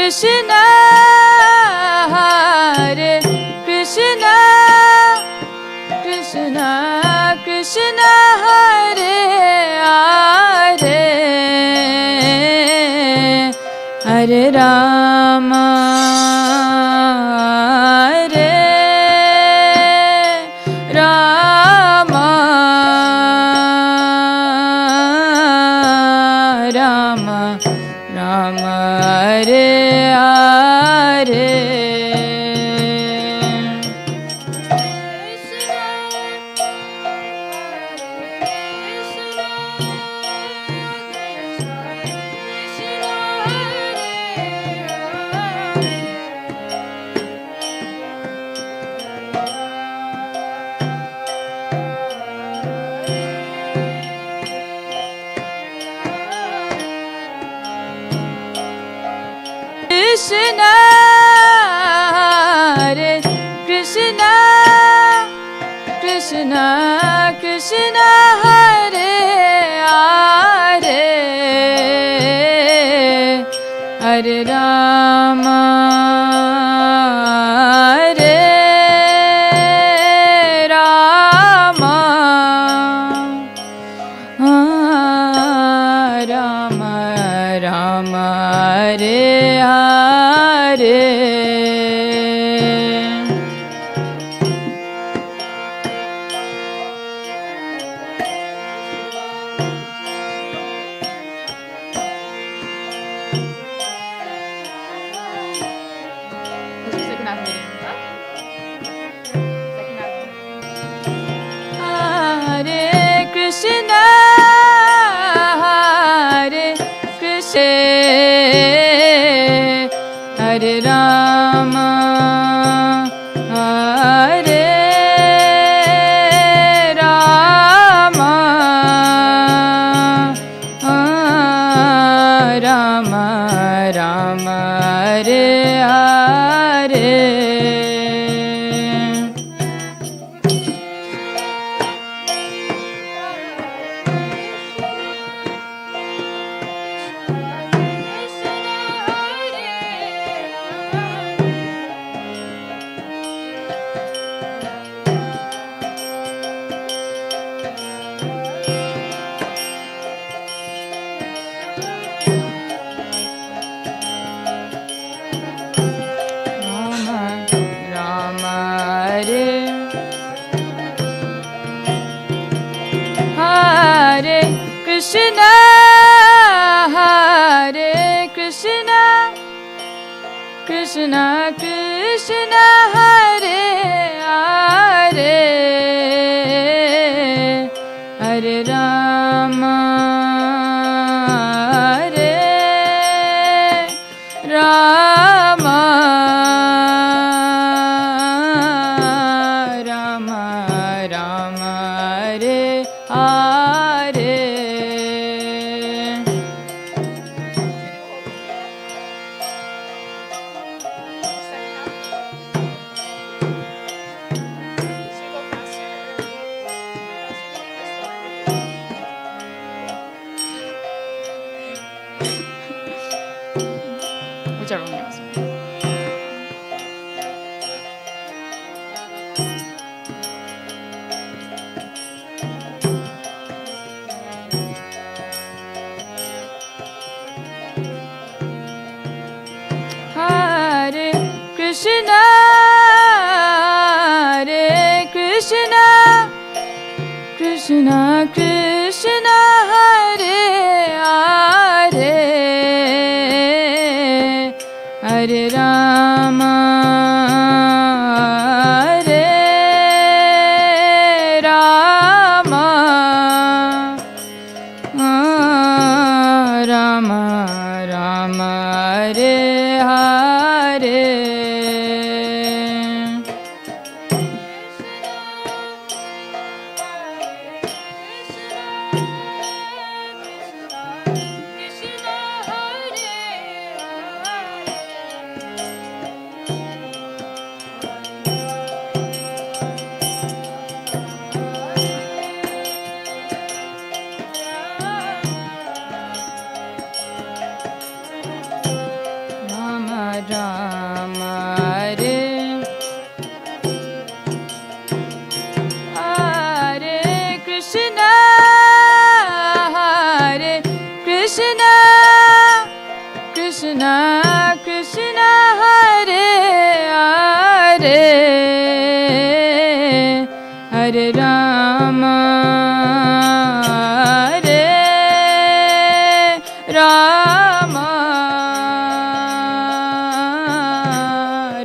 Krishna, Hare Krishna, Krishna Krishna, Hare Hare, Hare Rama, Hare Rama, Rama Rama, Hare Hare. Krishna, Hare Krishna, Krishna Krishna, Hare Hare, Hare Rama, Hare Rama, Rama Rama, Hare Hare. Hare Krishna, Hare Krishna, Hare Rama, Hare Rama, Rama Rama, Hare Hare. Hare Krishna, Hare Krishna, Krishna Krishna, Hare Hare, Hare Rama, Hare Rama, Rama Rama, Hare Hare. Whichever one goes. Hare Krishna, Hare Krishna, Krishna Krishna, Hare Hare, Hare Rama, Hare Rama, Rama Rama, Hare Hare. Krishna Krishna Krishna Hare Hare Hare Rama Hare Rama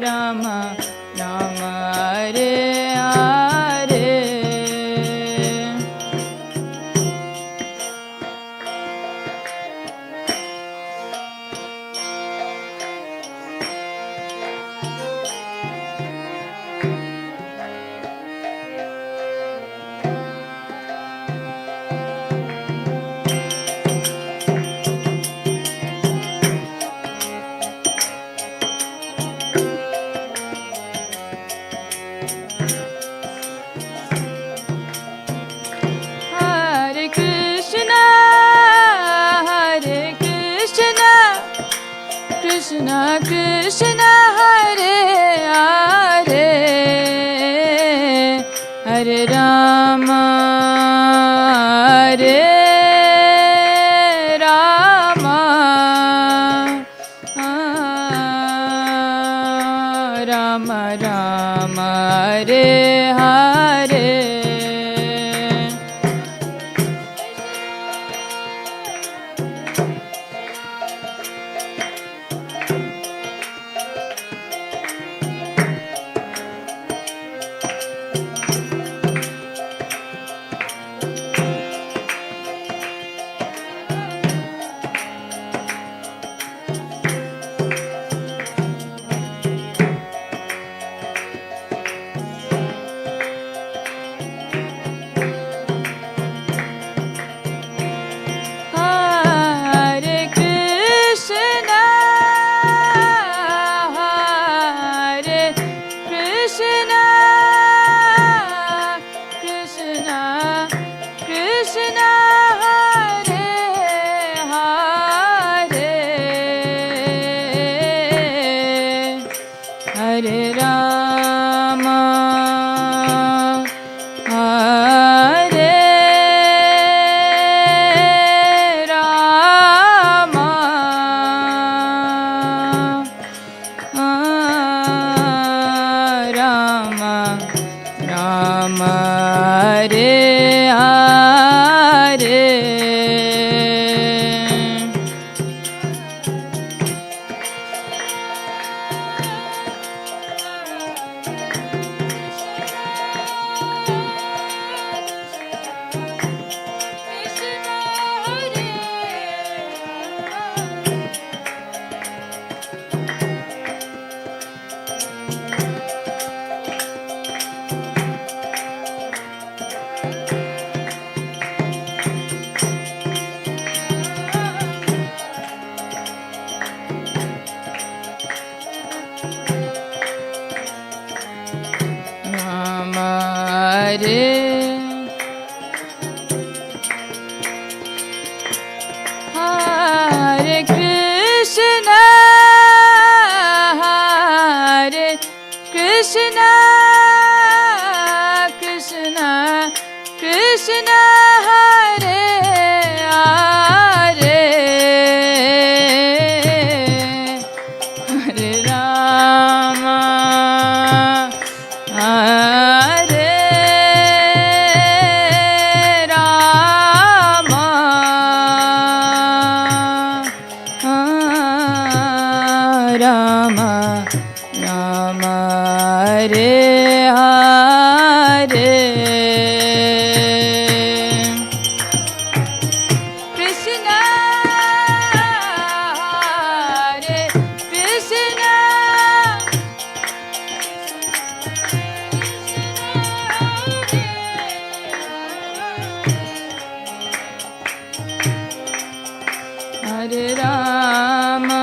Rama Rama Hare Hare. Hare Krishna Krishna Krishna Hare Hare Hare Rama Hare Rama Rama Rama Hare Hare. Hare Krishna Krishna Krishna Hare Hare Hare Rama Hare Rama Rama Rama Hare Hare. Hare Hare Krishna Krishna Krishna Krishna Hare Hare Hare Rama Hare Rama Rama Rama Hare Hare. Krishna Hare Krishna Hare Rama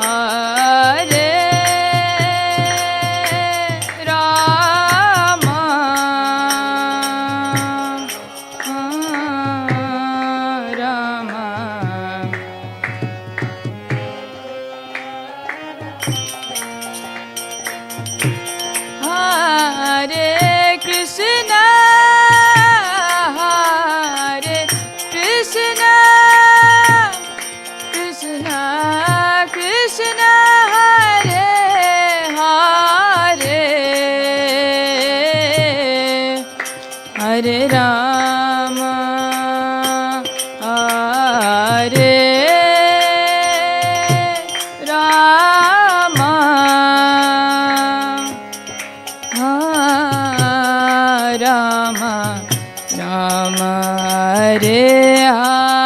Hare Rama Rama Hare Krishna Hare Krishna Hare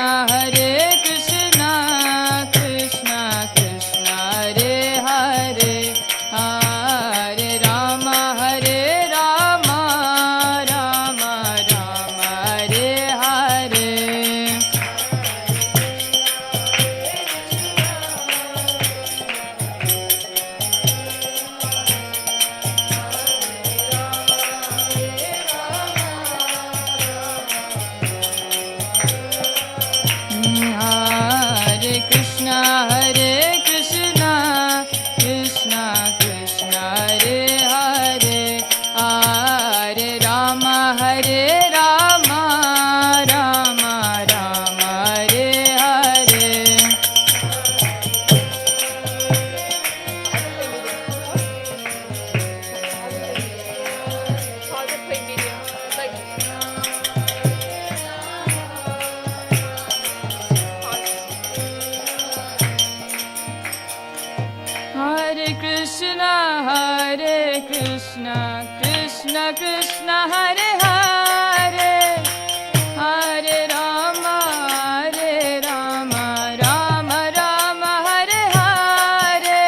Hare Krishna, Krishna Krishna Hare Hare, Hare Rama, Hare Rama, Rama Rama Hare Hare. Hare Krishna, Hare Krishna, Krishna Krishna Hare Hare, Hare Rama, Hare Rama, Rama Rama Hare Hare. Hare Krishna, Hare Krishna, Krishna Krishna Hare Hare, Hare Rama, Hare Rama, Rama Rama Hare Hare.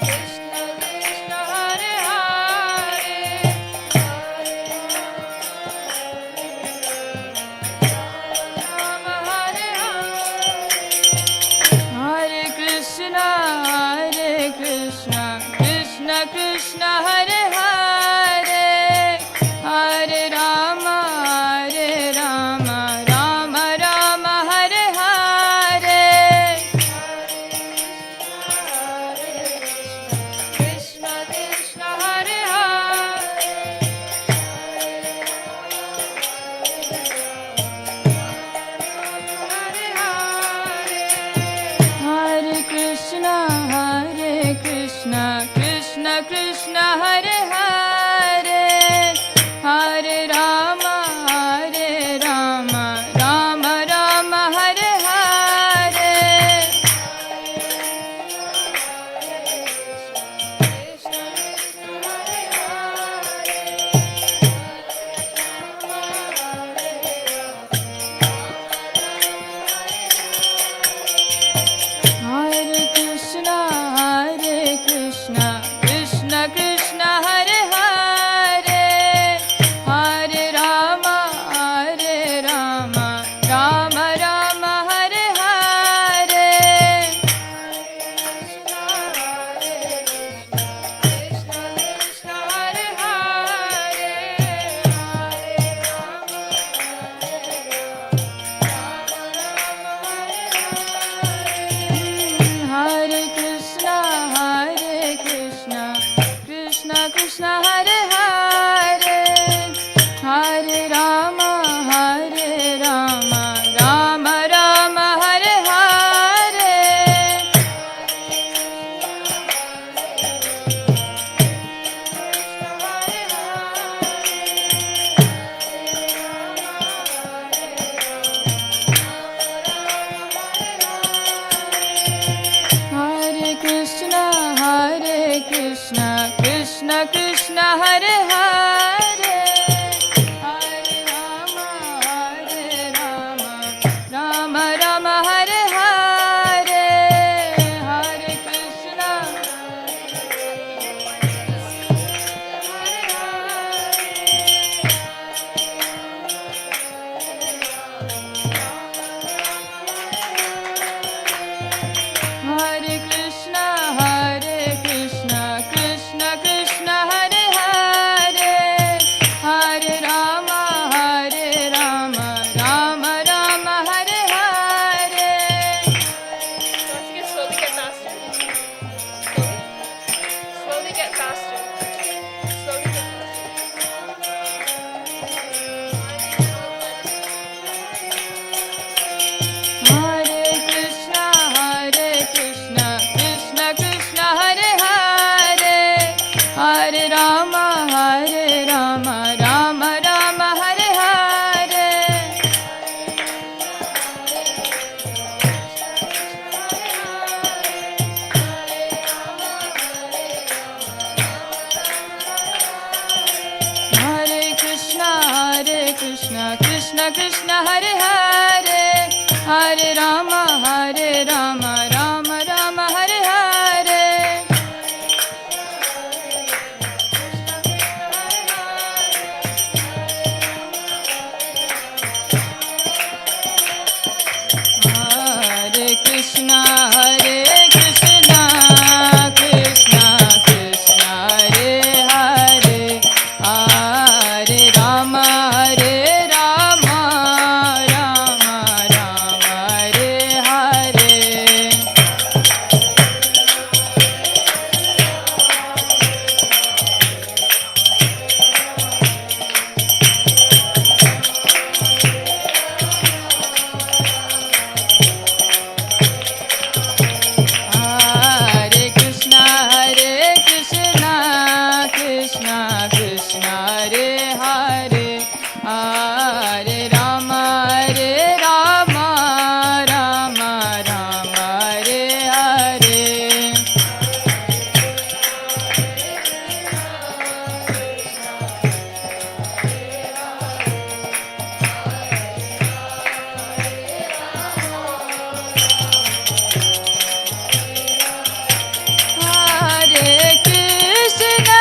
Krishna Krishna Hare Hare, Rama Hare Hare Krishna, Hare Krishna, Krishna Krishna Hare Hare, Hare Rama, Hare Rama, Rama Rama Hare Hare. Krishna Krishna Hare Hare, Hare Krishna, Hare Krishna, Krishna Krishna Hare Hare, Hare Rama, Hare Rama, Rama Rama Hare Hare. Hare Krishna, Hare Krishna, Krishna Krishna Hare Hare, Hare Rama, Hare Rama, Rama Rama Hare Hare. Krishna Krishna Hare Hare, Hare Krishna, Hare Krishna, Krishna Krishna Hare Hare, Hare Rama, Hare Rama, Rama Rama Hare Hare. Hare Krishna, Hare Krishna, Krishna Krishna Hare Hare, Hare Rama, Hare Rama, Rama Rama Hare Hare. Hare Krishna, Hare Krishna, Hare Krishna, Krishna Krishna Hare Hare, Krishna Hare Hare, Hare Rama, Rama Rama, Hare Hare. Hare Krishna, Krishna Krishna, Hare Hare, Hare Rama, Rama Rama, Hare Hare. Hare Krishna, Krishna Krishna, Hare Hare, Hare Rama, Rama Rama, Hare Hare. Hare Krishna,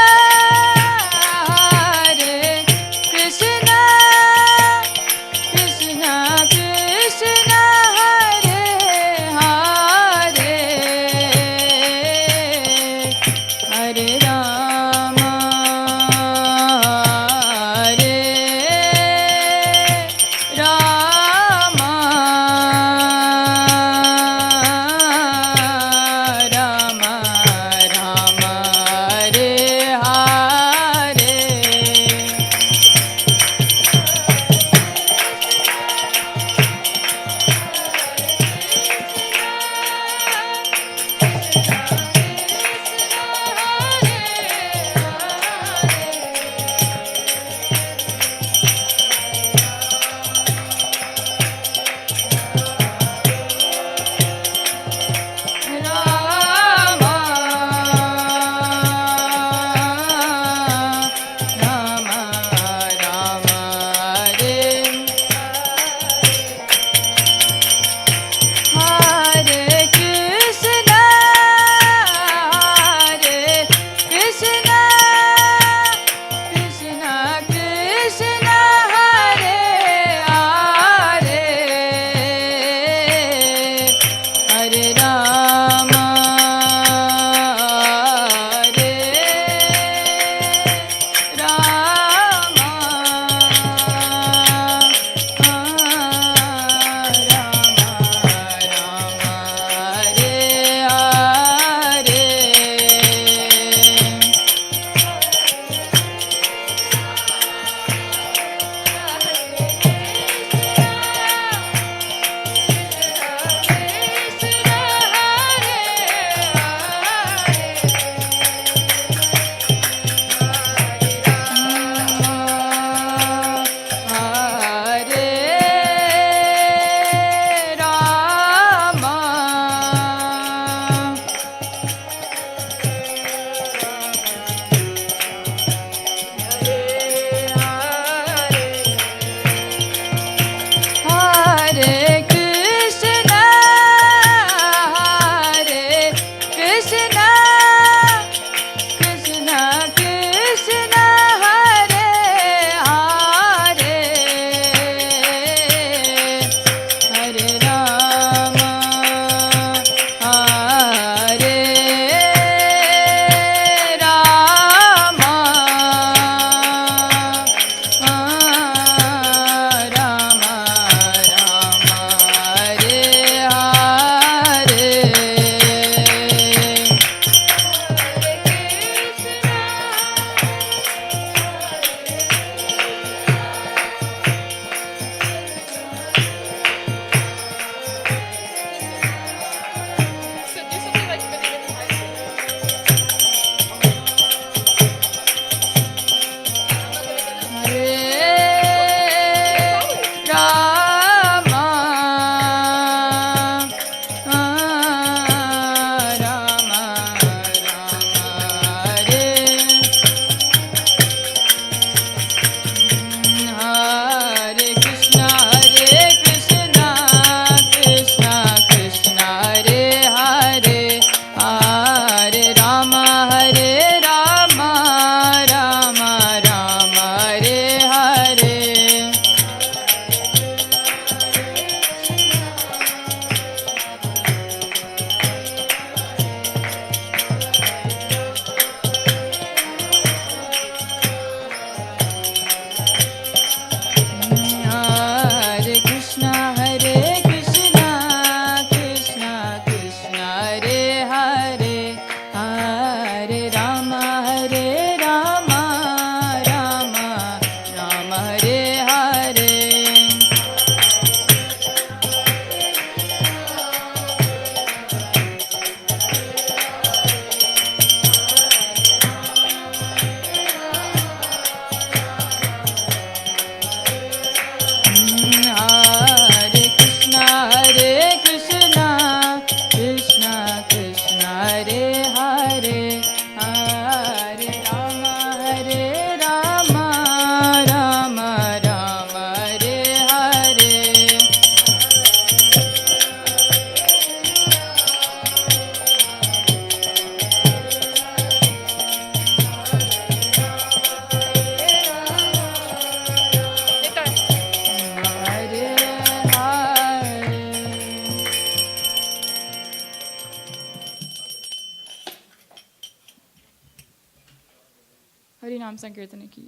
नाम संकीर्तन की।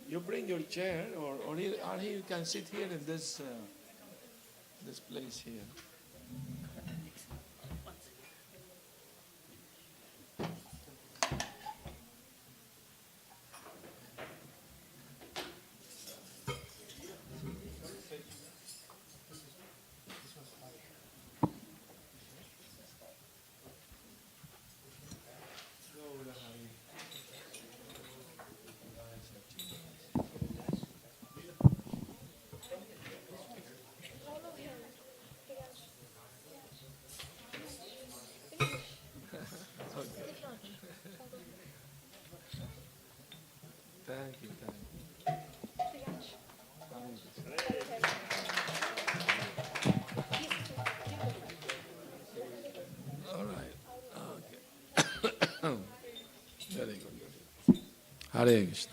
You bring your chair, or you can sit here in this place here. Thank you. All right. Okay. Very good. Hare Krishna.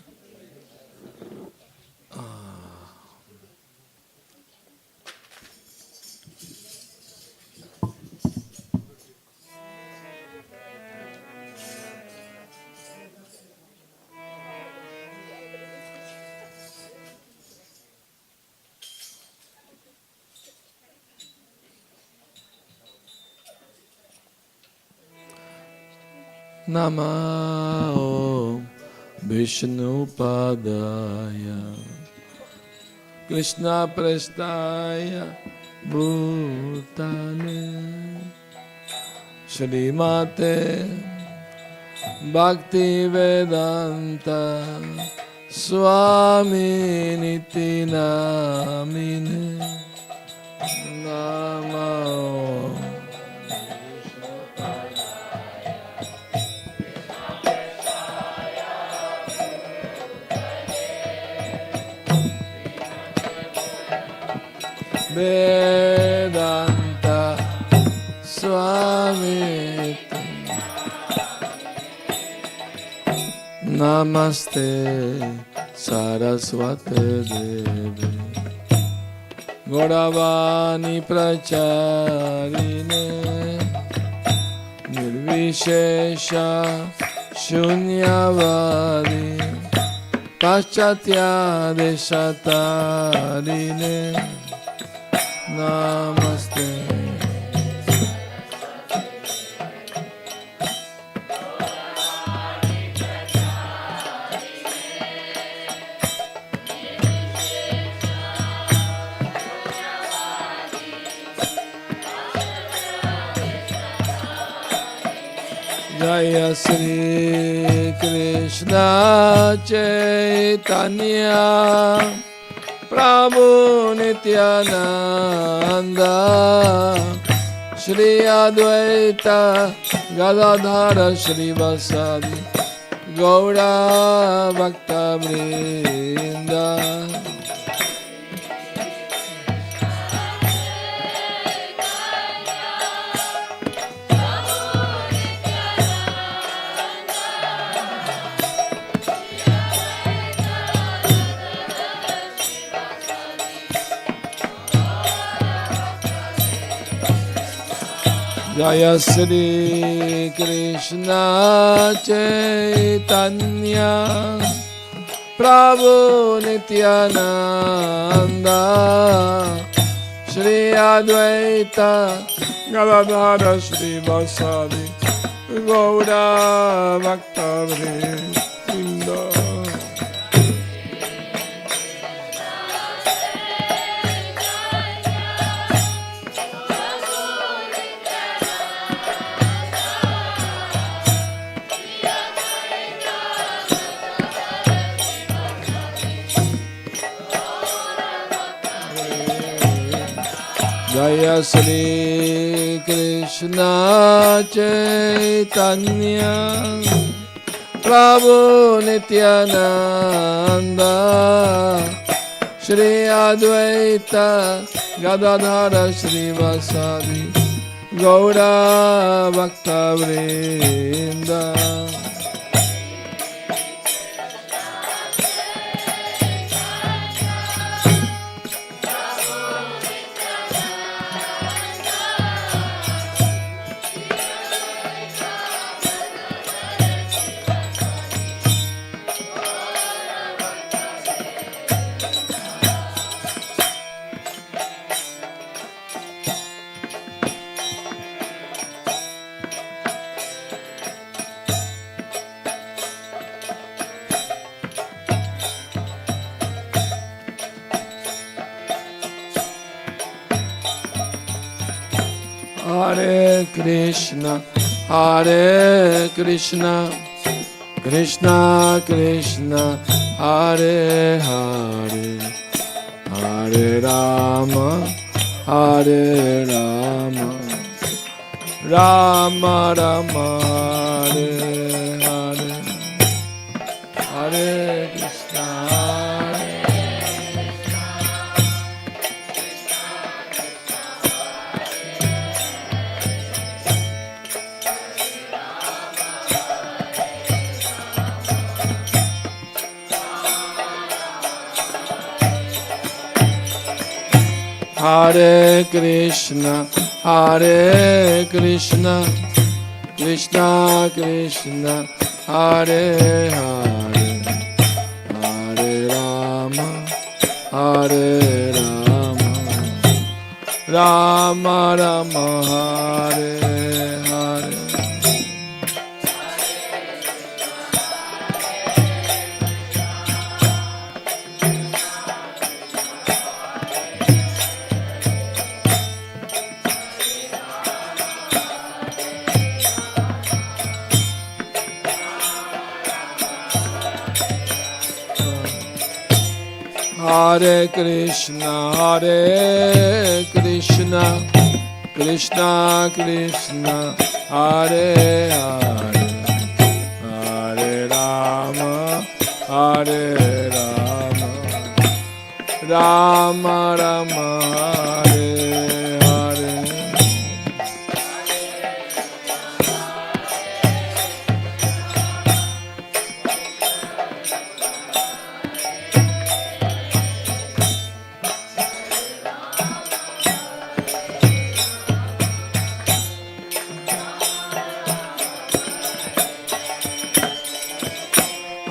Namo Vishnu Padaya Krishna Prestaya Bhutane Shrimate Bhakti Vedanta Swami Niti Namine Namo Vedanta Swami Namaste Saraswate Devi Gauravani Pracharine Nirvishesha Shunyavadi Paschatya Deshatarine Namaste. Jaya Sri Krishna Chaitanya Prabhu Nityananda Shri Advaita Gadadhara Shri Vasadi Gaura Bhakta Vrinda Jaya Sri Krishna Chaitanya Prabhu Nityananda Shri Advaita Gadadhara Shri Vasadi Gaura Bhakta Vrinda Jaya Sri Krishna Chaitanya Prabhu Nityananda Shri Advaita Gadadhara Shri Vasadi Gaura Bhakta Vrinda Hare Krishna, Hare Krishna, Krishna Krishna, Hare Hare, Hare Rama, Hare Rama, Rama Rama, Hare Hare, Hare Krishna, Hare Krishna, Hare Krishna, Krishna Krishna, Hare Hare, Hare Rama, Hare Rama, Rama Rama, Hare Hare. Hare Krishna, Hare Krishna, Krishna Krishna, Hare Hare, Hare Rama, Hare Rama, Rama Rama, Hare Hare.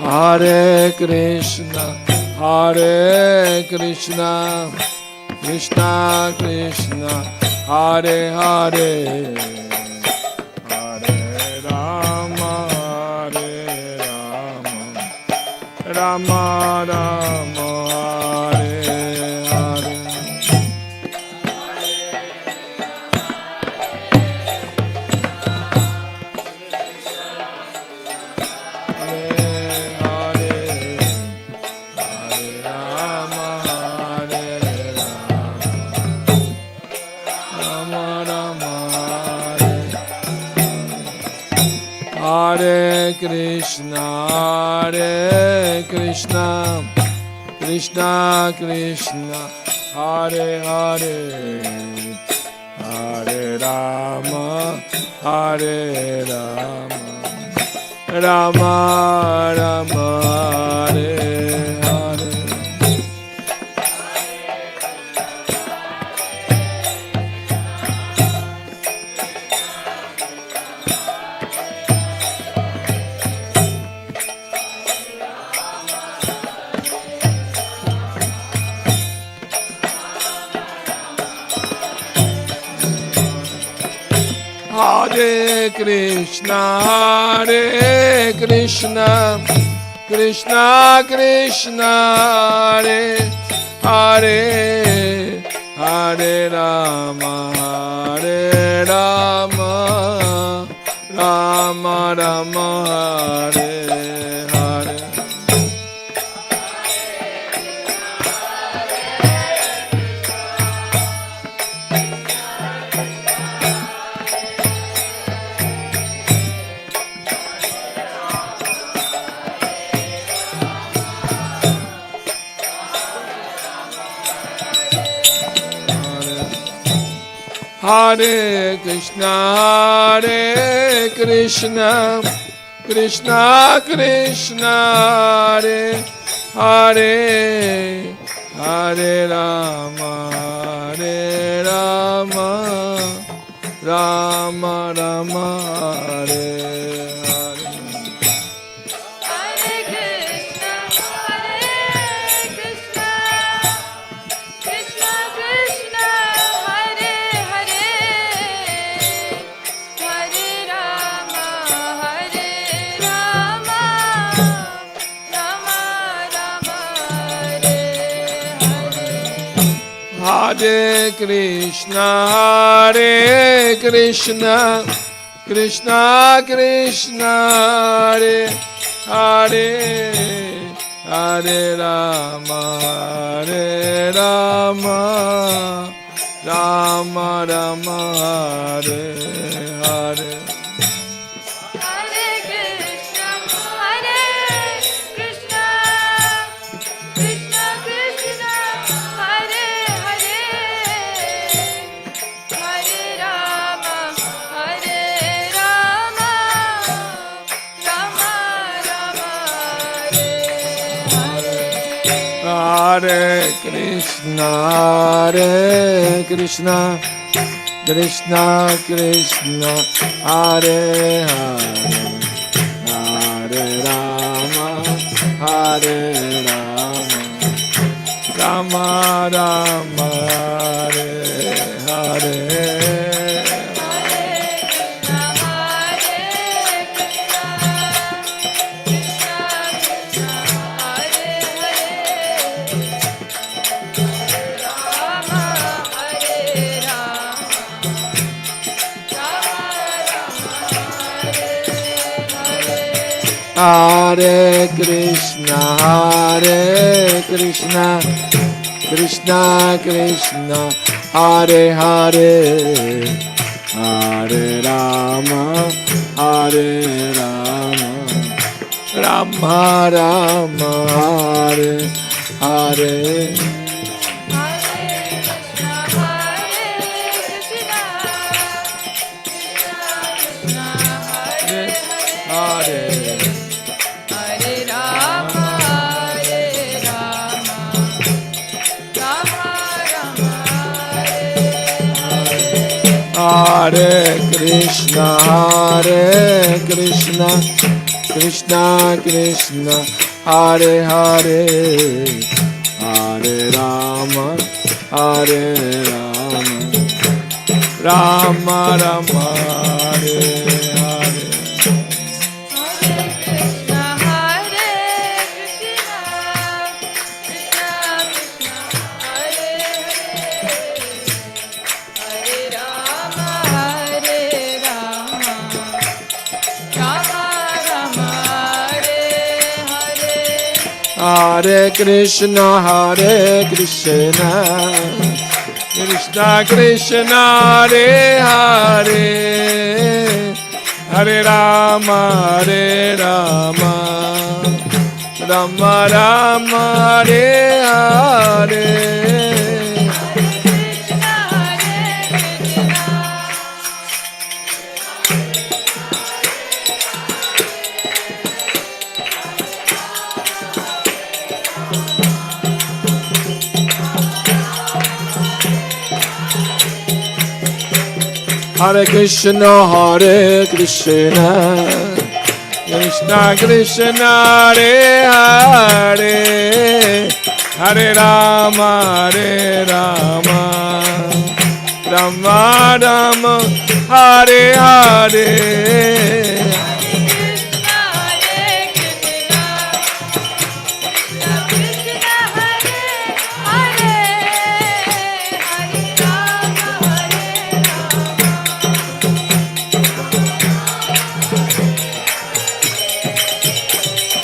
Hare Krishna, Hare Krishna, Krishna Krishna, Hare Hare, Hare Rama, Hare Rama, Rama Rama, Hare Hare. Hare Krishna, Hare Krishna, Krishna Krishna, Hare Hare, Hare Rama, Hare Rama, Rama Rama, Hare Hare. Hare Krishna, Hare Krishna, Krishna Krishna, Hare Hare, Hare Rama, Hare Rama, Rama Rama, Hare Hare. Hare Krishna, Hare Krishna, Krishna Krishna, Hare Hare, Hare Rama, Hare Rama, Rama Rama, Hare Hare. Hare Krishna, Hare Krishna, Krishna Krishna, Hare Hare, Hare Rama, Hare Rama, Rama Rama, Hare Hare. Hare Krishna, Hare Krishna, Krishna Krishna, Hare Hare, Hare Rama, Hare Rama, Rama Rama, Hare Hare. Hare Krishna, Hare Krishna, Krishna Krishna, Hare Hare, Hare Rama, Hare Rama, Rama Rama, Hare Hare. Hare Krishna, Hare Krishna, Krishna Krishna, Hare Hare, Hare Rama, Hare Rama, Rama Rama, Hare Hare. Hare Krishna, Hare Krishna, Krishna Krishna, Hare Hare, Hare Rama, Hare Rama, Rama Rama, Hare Hare. Hare Krishna, Hare Krishna, Krishna Krishna, Hare Hare, Hare Rama, Hare Rama, Rama Rama, Hare Hare. Hare Krishna, Hare Krishna, Krishna Krishna, Hare Hare, Hare Rama, Hare Rama, Rama Rama, Hare Hare. Hare Krishna, Hare Krishna, Krishna Krishna, Hare Hare, Hare Rama, Hare Rama, Rama Rama, Hare Hare.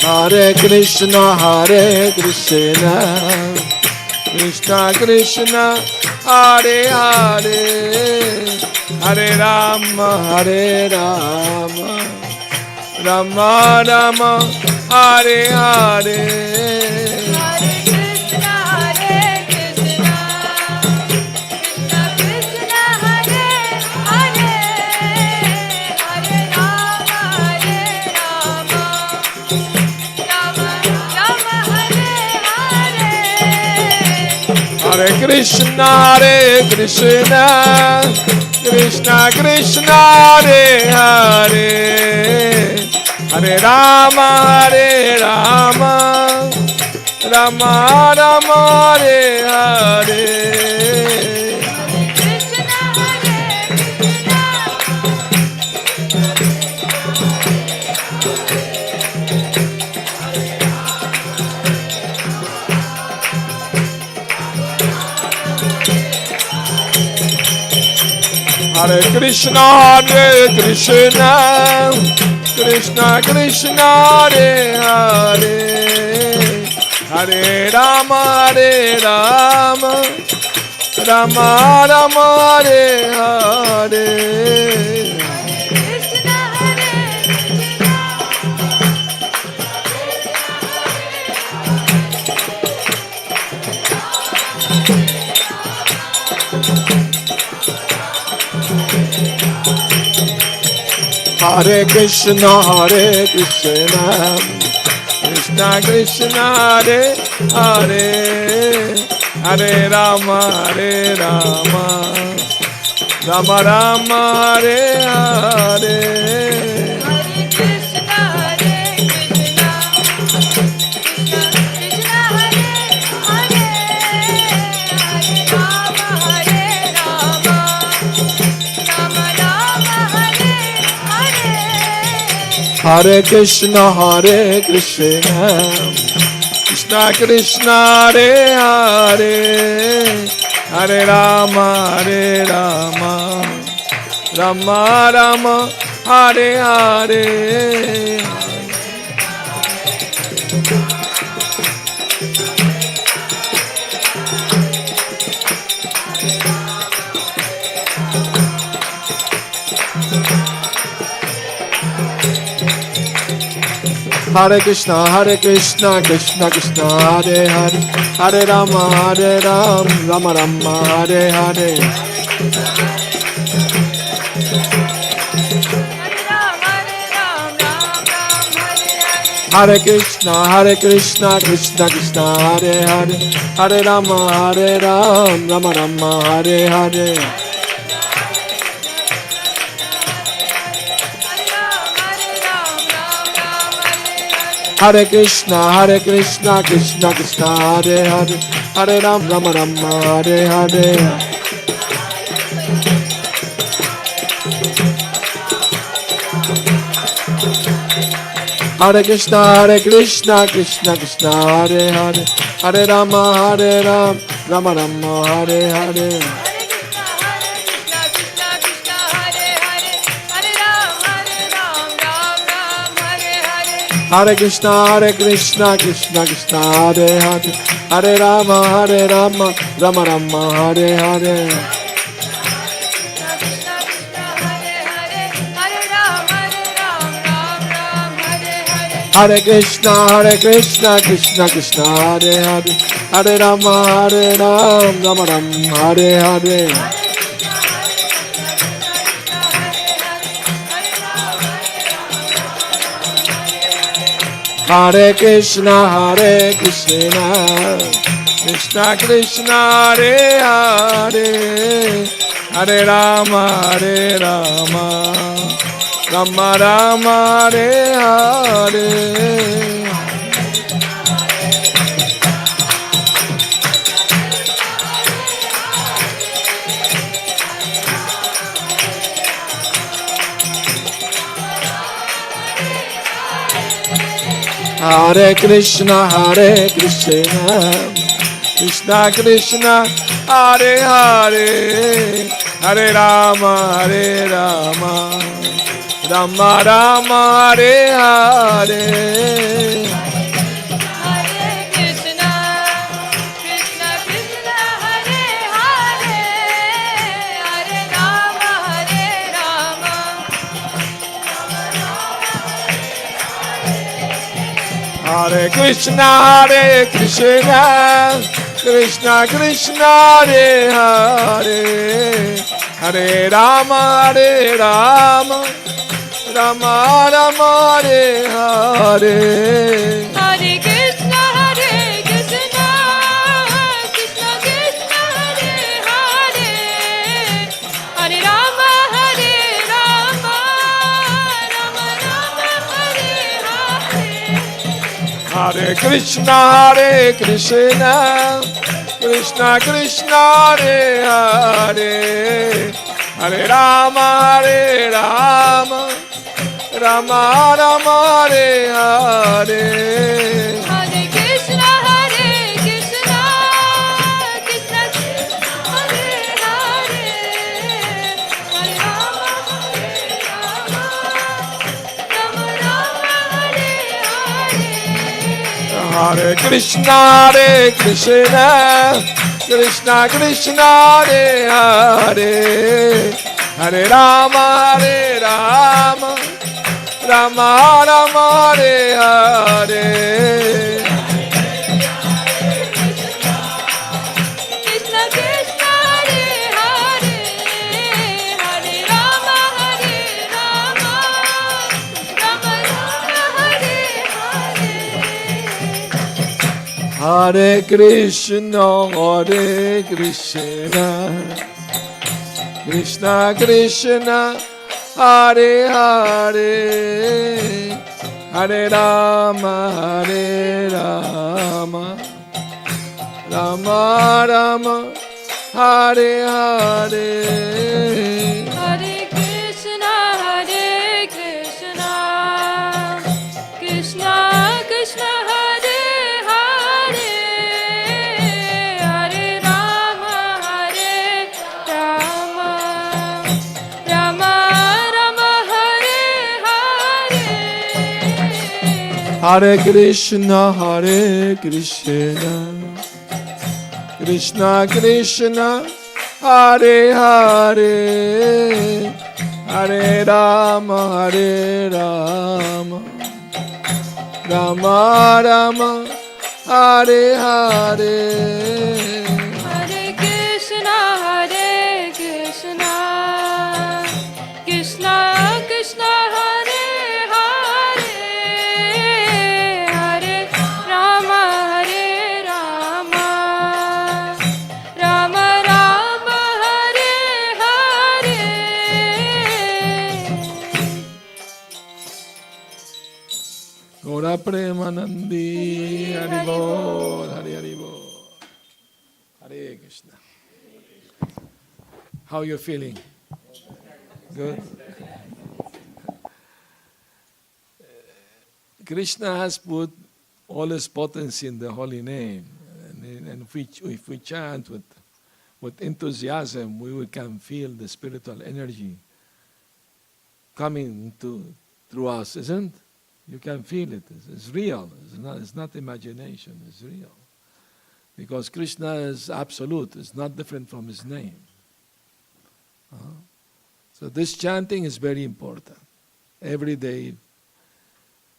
Hare Krishna, Hare Krishna, Krishna Krishna, Hare Hare, Hare Rama, Hare Rama, Rama Rama, Hare Hare. Hare Krishna, Hare Krishna, Krishna Krishna, Hare Hare, Hare Rama, Hare Rama, Rama Rama, Hare Hare. Hare Krishna, Krishna Krishna, Hare Hare, Hare Rama, Rama Rama, Hare Hare. Hare Krishna, Krishna Krishna, Hare Hare, Hare Rama, Rama Rama, Hare Hare. Hare Krishna, Krishna Krishna, Hare Hare, Hare Rama, Rama Rama, Hare Hare. Hare Krishna, Krishna Krishna, Hare Hare, Hare Rama, Rama Rama, Hare Hare. Hare Krishna, Krishna Krishna, Hare Hare, Hare Rama, Rama Rama, Hare Hare. Hare Krishna, Krishna Krishna, Hare Hare, Hare Rama, Rama, Hare Hare. Hare Krishna, Krishna Krishna, Hare Hare, Hare Rama, Rama Rama, Hare Hare. Hare Krishna, Krishna Krishna, Hare Hare, Hare Rama, Rama Rama, Hare Hare. Hare Krishna, Krishna Krishna, Hare Hare, Hare Rama, Rama Rama, Hare Hare. Hare Krishna, Krishna Krishna, Hare Hare, Hare Rama, Rama Rama, Hare Hare. Hare Krishna, Krishna Krishna, Hare Hare, Hare Rama, Rama Rama, Hare Hare. Hare Krishna, Krishna Krishna, Hare Hare, Hare Rama, Rama Rama, Hare Hare. Hare Krishna, Krishna Krishna, Hare Hare, Hare Rama, Rama Rama, Hare Hare. Hare Krishna, Krishna Krishna, Hare Hare, Hare Rama, Rama Rama, Hare Hare. Hare Krishna, Krishna Krishna, Hare Hare, Hare Hare Krishna, Krishna Krishna, Hare Hare, Hare Rama, Rama Rama, Hare Hare. Krishna Krishna Hare Hare, Hare Rama Hare Rama, Rama Rama Hare Hare. Hare Krishna, Krishna Krishna, Hare Hare, Hare Rama, Rama Rama, Hare Hare. Hare Krishna, Krishna Krishna Hare Hare, Hare Rama, Rama Rama Hare Hare. Hare Krishna, Krishna Krishna, Hare Hare, Hare Rama, Rama Rama, Hare Hare. Hare Krishna, Krishna Krishna Hare Hare, Hare Rama, Rama Rama Hare Hare. Gaura Premanandi, Hari Bol, Hari Bol. Hare Krishna. How you feeling? Good. Krishna has put all his potency in the holy name, and if we chant with enthusiasm, we can feel the spiritual energy coming through us, isn't? You can feel it. It's real. It's not imagination. It's real. Because Krishna is absolute. It's not different from his name. So this chanting is very important. Every day,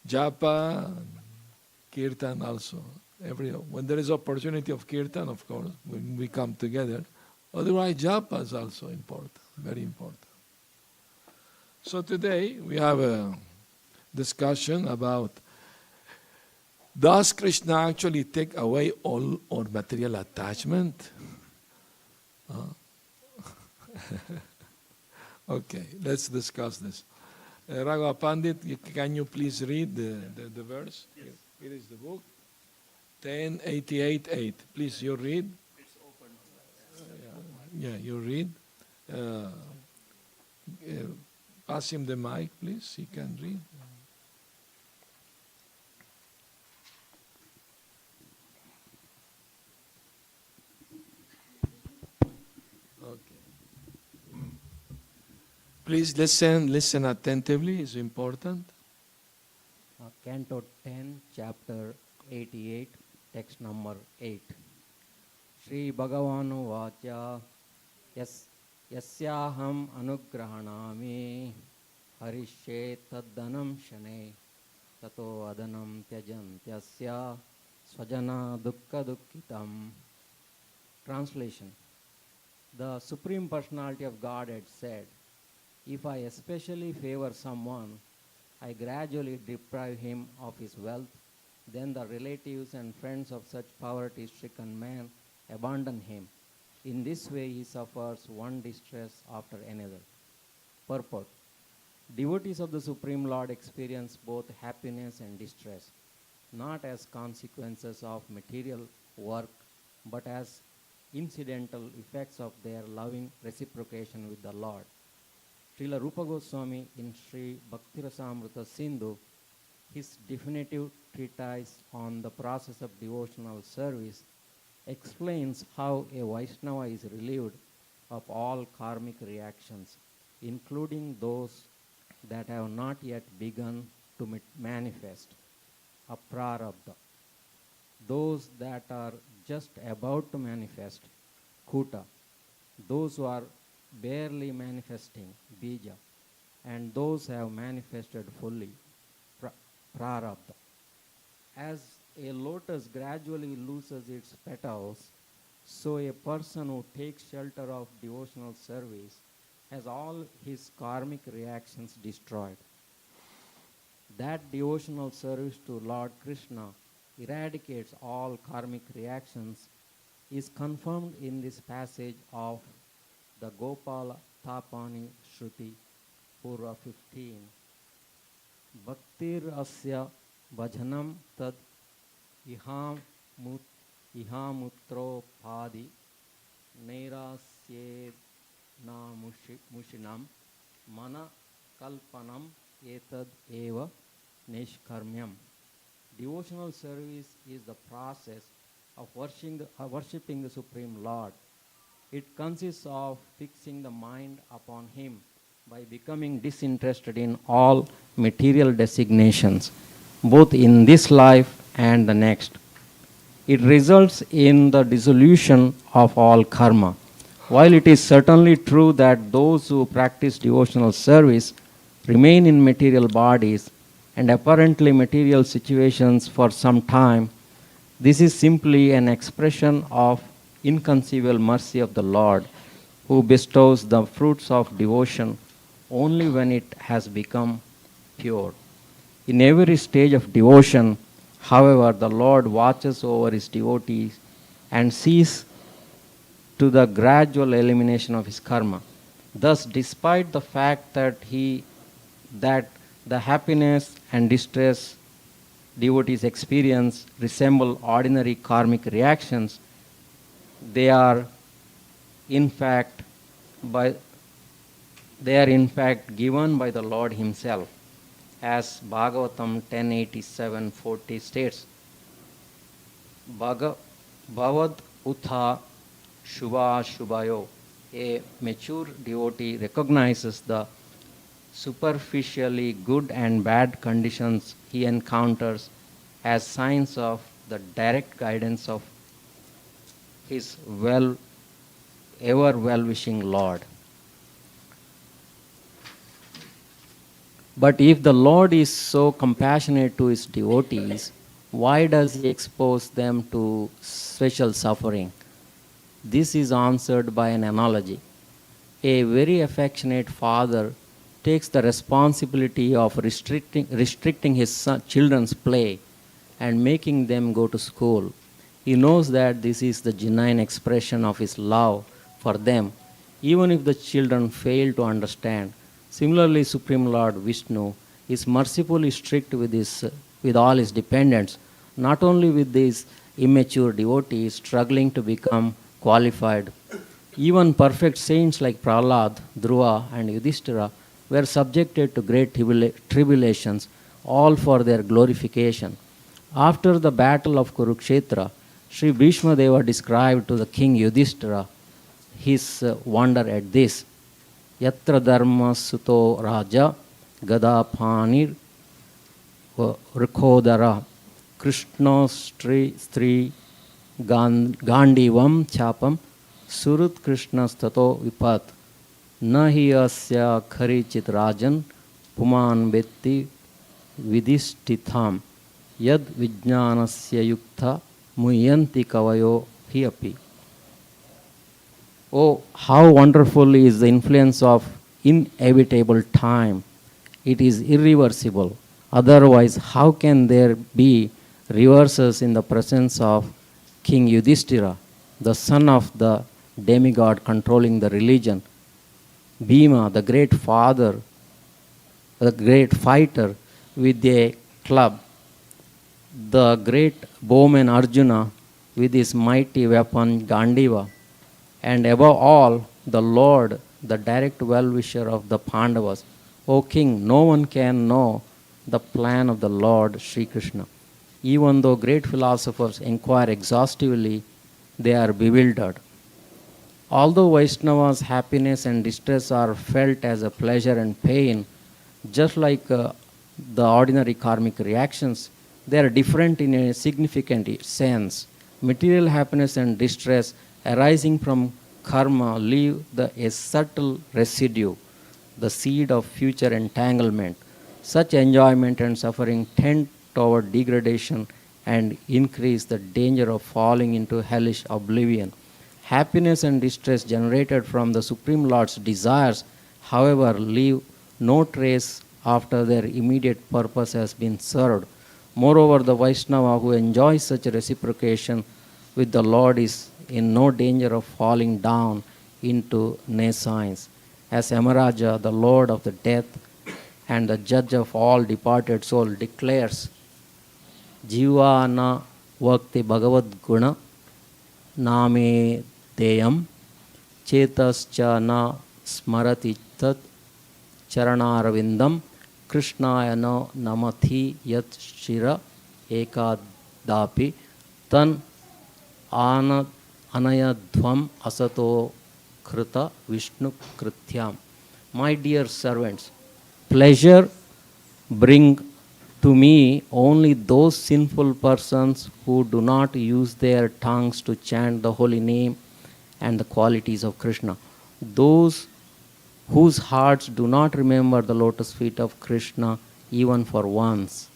japa, kirtan also. When there is opportunity of kirtan, of course, when we come together. Otherwise, japa is also important, very important. So today we have a discussion about, does Krishna actually take away all our material attachment? Okay, let's discuss this. Raghav Pandit, can you please read the verse? Here is the book. 1088.8. Please, you read. It's open. Yeah, you read. Pass him the mic, please. He can read. Please listen attentively, it's important. Canto 10, chapter 88, text number 8. Shri Bhagavanu Vacha Yasyaham Anugrahanami Harishye Taddanam Shane Tato Adanam Tyajantyasya Swajana Dukkha Dukkitam. Translation. The Supreme Personality of Godhead said, if I especially favor someone, I gradually deprive him of his wealth, then the relatives and friends of such poverty-stricken man abandon him. In this way he suffers one distress after another. Purport. Devotees of the Supreme Lord experience both happiness and distress, not as consequences of material work, but as incidental effects of their loving reciprocation with the Lord. Srila Rupa Goswami in Sri Bhakti Sindhu, his definitive treatise on the process of devotional service, explains how a Vaishnava is relieved of all karmic reactions, including those that have not yet begun to manifest, aprarabdha. those that are just about to manifest, Kuta, those who are barely manifesting, Bija, and those who have manifested fully, Prarabdha. As a lotus gradually loses its petals, so a person who takes shelter of devotional service has all his karmic reactions destroyed. That devotional service to Lord Krishna eradicates all karmic reactions is confirmed in this passage of the Gopala Tapani Shruti, Purva 15. Bhaktir asya bhajanam tad ihamutro phadi nairasye na mushinam mana kalpanam etad eva nishkarmyam. Devotional service is the process of worshipping the Supreme Lord. It consists of fixing the mind upon Him by becoming disinterested in all material designations, both in this life and the next. It results in the dissolution of all karma. While it is certainly true that those who practice devotional service remain in material bodies and apparently material situations for some time, this is simply an expression of inconceivable mercy of the Lord, who bestows the fruits of devotion only when it has become pure. In every stage of devotion, however, the Lord watches over His devotees and sees to the gradual elimination of his karma. Thus, despite the fact that the happiness and distress devotees experience resemble ordinary karmic reactions, they are in fact given by the Lord Himself, as Bhagavatam 10:87-40 states. Bhavad Utha Shubha Shubhayo. A mature devotee recognizes the superficially good and bad conditions he encounters as signs of the direct guidance of his ever well-wishing Lord. But if the Lord is so compassionate to His devotees, why does He expose them to special suffering? This is answered by an analogy. A very affectionate father takes the responsibility of restricting his children's play and making them go to school. He knows that this is the genuine expression of his love for them, even if the children fail to understand. Similarly, Supreme Lord Vishnu is mercifully strict with all his dependents, not only with these immature devotees struggling to become qualified. Even perfect saints like Prahlad, Dhruva, and Yudhishthira were subjected to great tribulations, all for their glorification. After the battle of Kurukshetra, Sri Bhishma Deva described to the king Yudhishthira his wonder at this. Yatra dharma suto raja gada panir rikhodara Krishna stri gandivam chapam surut Krishna stato vipat nahi asya kharichit rajan puman vetti vidishtitham yad vijnanasya yukta muyanti kavayo hiapi. Oh, how wonderful is the influence of inevitable time. It is irreversible. Otherwise, how can there be reverses in the presence of King Yudhishthira, the son of the demigod controlling the religion? Bhima, the great father, the great fighter with a club, the great bowman Arjuna with his mighty weapon Gandiva, and above all, the Lord, the direct well-wisher of the Pandavas. O King, no one can know the plan of the Lord Sri Krishna. Even though great philosophers inquire exhaustively, they are bewildered. Although Vaishnava's happiness and distress are felt as a pleasure and pain, just like the ordinary karmic reactions, They are different in a significant sense. Material happiness and distress arising from karma leave a subtle residue, the seed of future entanglement. Such enjoyment and suffering tend toward degradation and increase the danger of falling into hellish oblivion. Happiness and distress generated from the Supreme Lord's desires, however, leave no trace after their immediate purpose has been served. Moreover, the Vaishnava who enjoys such reciprocation with the Lord is in no danger of falling down into nescience. As Yamaraja, the Lord of the death and the judge of all departed souls, declares, Jiva na vakti bhagavad guna name deyam chetascha na smarati tat charanarvindam krishnaya no namathi yat shira ekadapi tan anayadhvam asato krita vishnu krityam. My dear servants, pleasure bring to me only those sinful persons who do not use their tongues to chant the holy name and the qualities of Krishna. Those whose hearts do not remember the lotus feet of Krishna even once,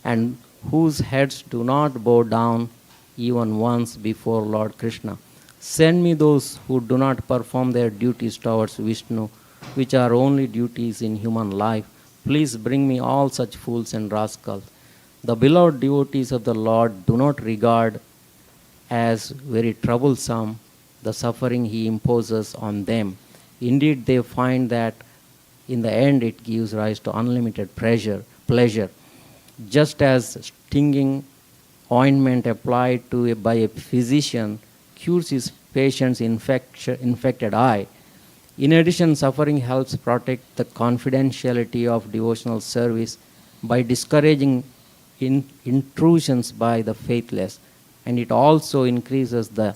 and whose heads do not bow down even once before Lord Krishna. Send me those who do not perform their duties towards Vishnu, which are only duties in human life. Please bring me all such fools and rascals. The beloved devotees of the Lord do not regard as very troublesome the suffering he imposes on them. Indeed, they find that in the end it gives rise to unlimited pleasure. Just as stinging ointment applied by a physician cures his patient's infected eye. In addition, suffering helps protect the confidentiality of devotional service by discouraging intrusions by the faithless, and it also increases the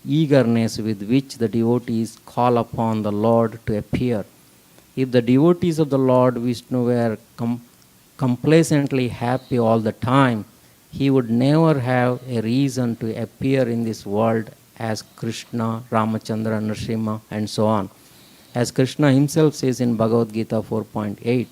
eagerness with which the devotees call upon the Lord to appear. If the devotees of the Lord Vishnu were complacently happy all the time, he would never have a reason to appear in this world as Krishna, Ramachandra, Nrsimha, and so on. As Krishna himself says in Bhagavad Gita 4.8,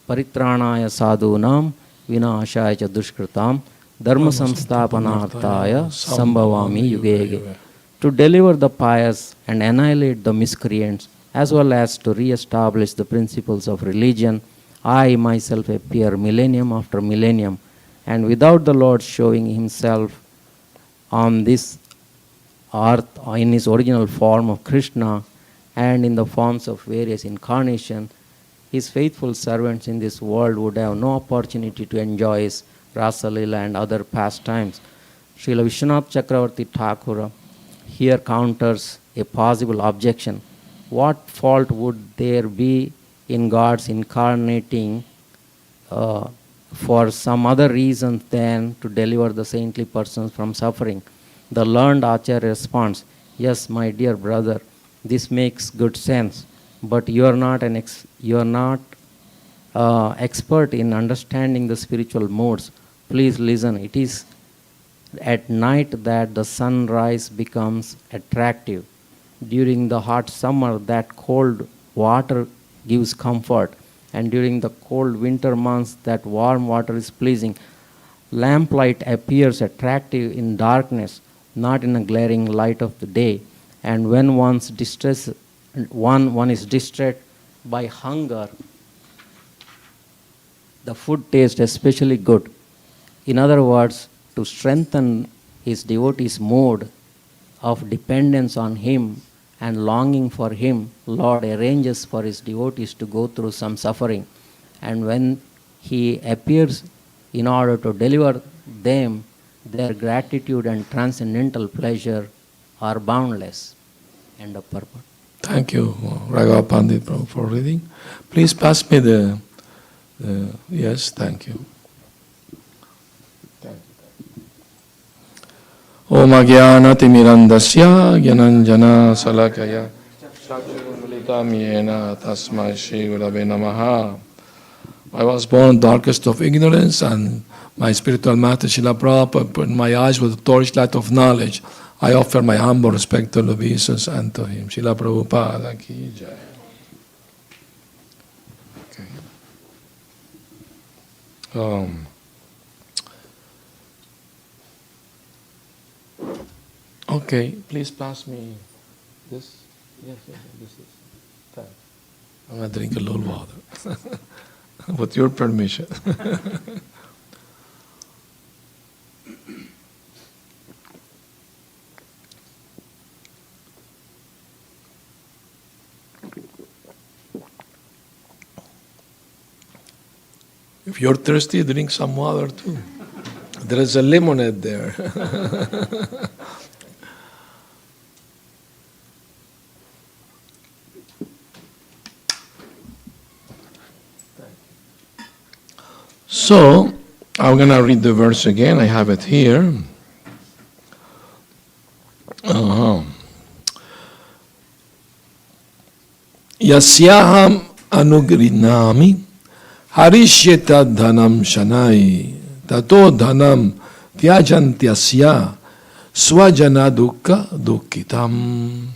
Paritranaya sadhunam vinashaya cha dushkritam dharma samsthapanarthaya sambhavami yugege. To deliver the pious and annihilate the miscreants, as well as to re-establish the principles of religion, I myself appear millennium after millennium, and without the Lord showing himself on this earth in his original form of Krishna and in the forms of various incarnations, his faithful servants in this world would have no opportunity to enjoy his Rasa Lila and other pastimes. Srila Vishwanath Chakravarti Thakura here counters a possible objection. What fault would there be in God's incarnating for some other reason than to deliver the saintly persons from suffering? The learned Acharya responds, yes, my dear brother, this makes good sense, but you are not expert in understanding the spiritual modes. Please listen. It is at night that the sunrise becomes attractive. During the hot summer, that cold water gives comfort, and during the cold winter months, that warm water is pleasing. Lamplight appears attractive in darkness, not in a glaring light of the day. And when one is distressed by hunger, the food tastes especially good. In other words, to strengthen his devotee's mode of dependence on him and longing for him, Lord arranges for his devotees to go through some suffering. And when he appears in order to deliver them, their gratitude and transcendental pleasure are boundless. End of purport. Thank you, Raghav Pandit Prabhu, for reading. Please pass me the yes, thank you. Om Agyanatimirandasya Gyananjana Salakaya Chakshurumilitam Yena Tasmai Shri Gurave Namaha I was born in the darkest of ignorance, and my spiritual master Srila Prabhupada put in my eyes with the torchlight of knowledge. I offer my humble respectful obeisance unto him. Srila Prabhupada ki jai. Okay, please pass me this. Yes, this is. Thanks. I'm going to drink a little water. With your permission. If you're thirsty, drink some water too. There is a lemonade there. So, I'm going to read the verse again. I have it here. Yasyaham anugrinami harishyeta dhanam shanai tato dhanam tyajantyasya swajana dukkha dukkitam.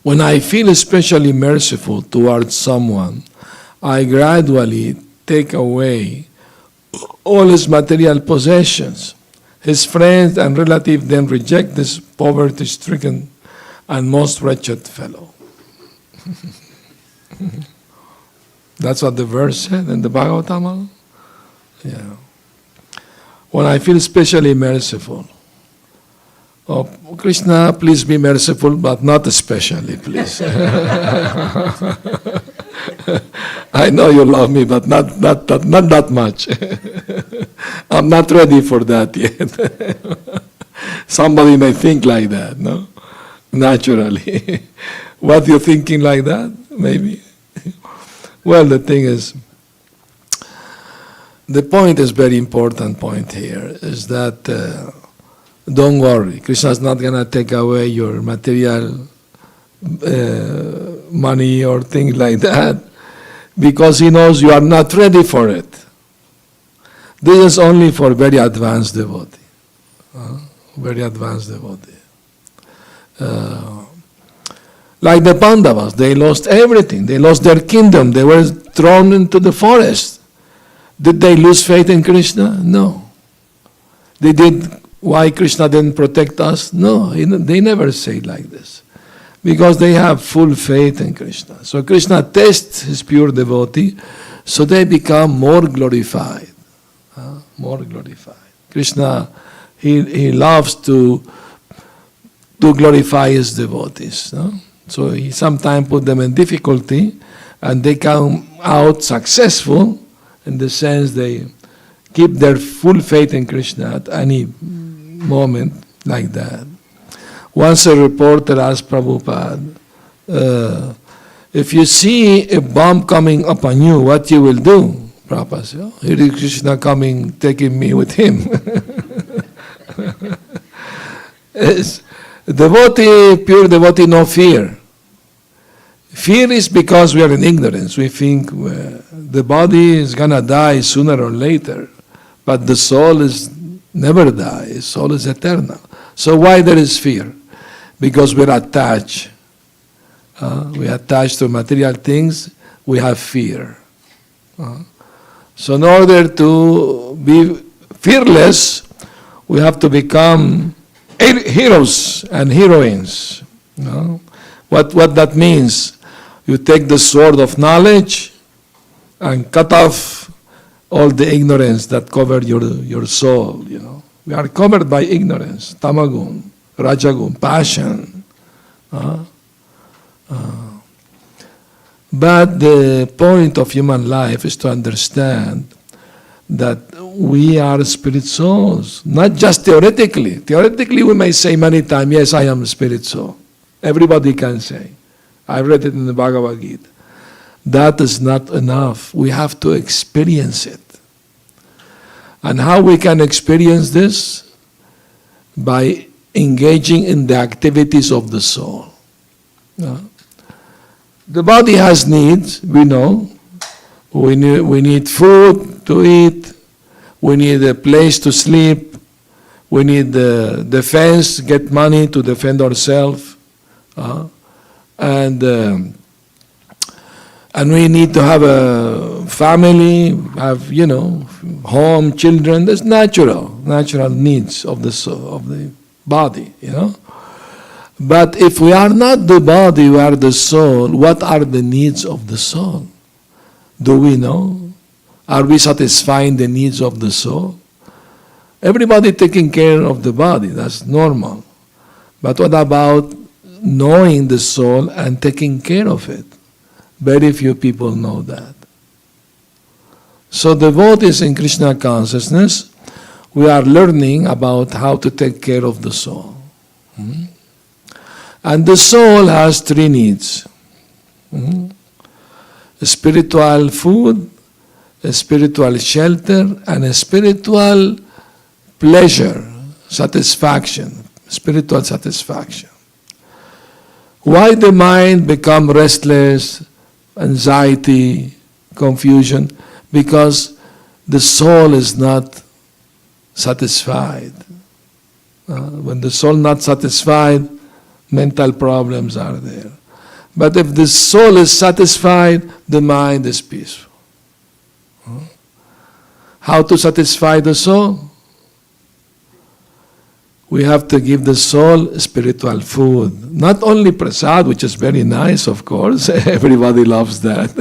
When I feel especially merciful towards someone, I gradually take away all his material possessions. His friends and relatives then reject this poverty-stricken and most wretched fellow. That's what the verse said in the Bhagavatam. Yeah. When I feel especially merciful. Oh, Krishna, please be merciful, but not especially, please. I know you love me, but not that much. I'm not ready for that yet. Somebody may think like that, no? Naturally. What, you're thinking like that? Maybe. Well, the thing is, the point is very important point here, is that don't worry, Krishna is not going to take away your material money or things like that, because he knows you are not ready for it. This is only for very advanced devotee. Very advanced devotee. Like the Pandavas, they lost everything. They lost their kingdom. They were thrown into the forest. Did they lose faith in Krishna? No. They did. Why Krishna didn't protect us? No, they never say like this. Because they have full faith in Krishna. So Krishna tests his pure devotee, so they become more glorified. More glorified. Krishna, he loves to glorify his devotees. No? So he sometimes put them in difficulty, and they come out successful in the sense they keep their full faith in Krishna at any moment like that. Once a reporter asked Prabhupada, if you see a bomb coming upon you, what you will do? Prabhupada said, oh, here is Krishna coming, taking me with him. Devotee, pure devotee, no fear. Fear is because we are in ignorance. We think the body is going to die sooner or later, but the soul is never die. Soul is eternal. So why there is fear? Because we're attached. We attach to material things, we have fear. So in order to be fearless, we have to become heroes and heroines. What that means? You take the sword of knowledge and cut off all the ignorance that covered your soul. We are covered by ignorance, tamagun, rajagun, passion. But the point of human life is to understand that we are spirit souls, not just theoretically. Theoretically, we may say many times, yes, I am a spirit soul. Everybody can say. I read it in the Bhagavad Gita. That is not enough. We have to experience it. And how we can experience this? By engaging in the activities of the soul. The body has needs, we know. We need food to eat. We need a place to sleep. We need defense, get money to defend ourselves. And we need to have a family, have, home, children. That's natural needs of the soul, of the body, But if we are not the body, we are the soul, what are the needs of the soul? Do we know? Are we satisfying the needs of the soul? Everybody taking care of the body, that's normal. But what about knowing the soul and taking care of it? Very few people know that. So devotees in Krishna consciousness, we are learning about how to take care of the soul. And the soul has three needs. A spiritual food, a spiritual shelter, and a spiritual pleasure, satisfaction, spiritual satisfaction. Why the mind become restless, anxiety, confusion? Because the soul is not satisfied. When the soul not satisfied, mental problems are there. But if the soul is satisfied, the mind is peaceful. How to satisfy the soul? We have to give the soul spiritual food. Not only prasad, which is very nice, of course. Everybody loves that.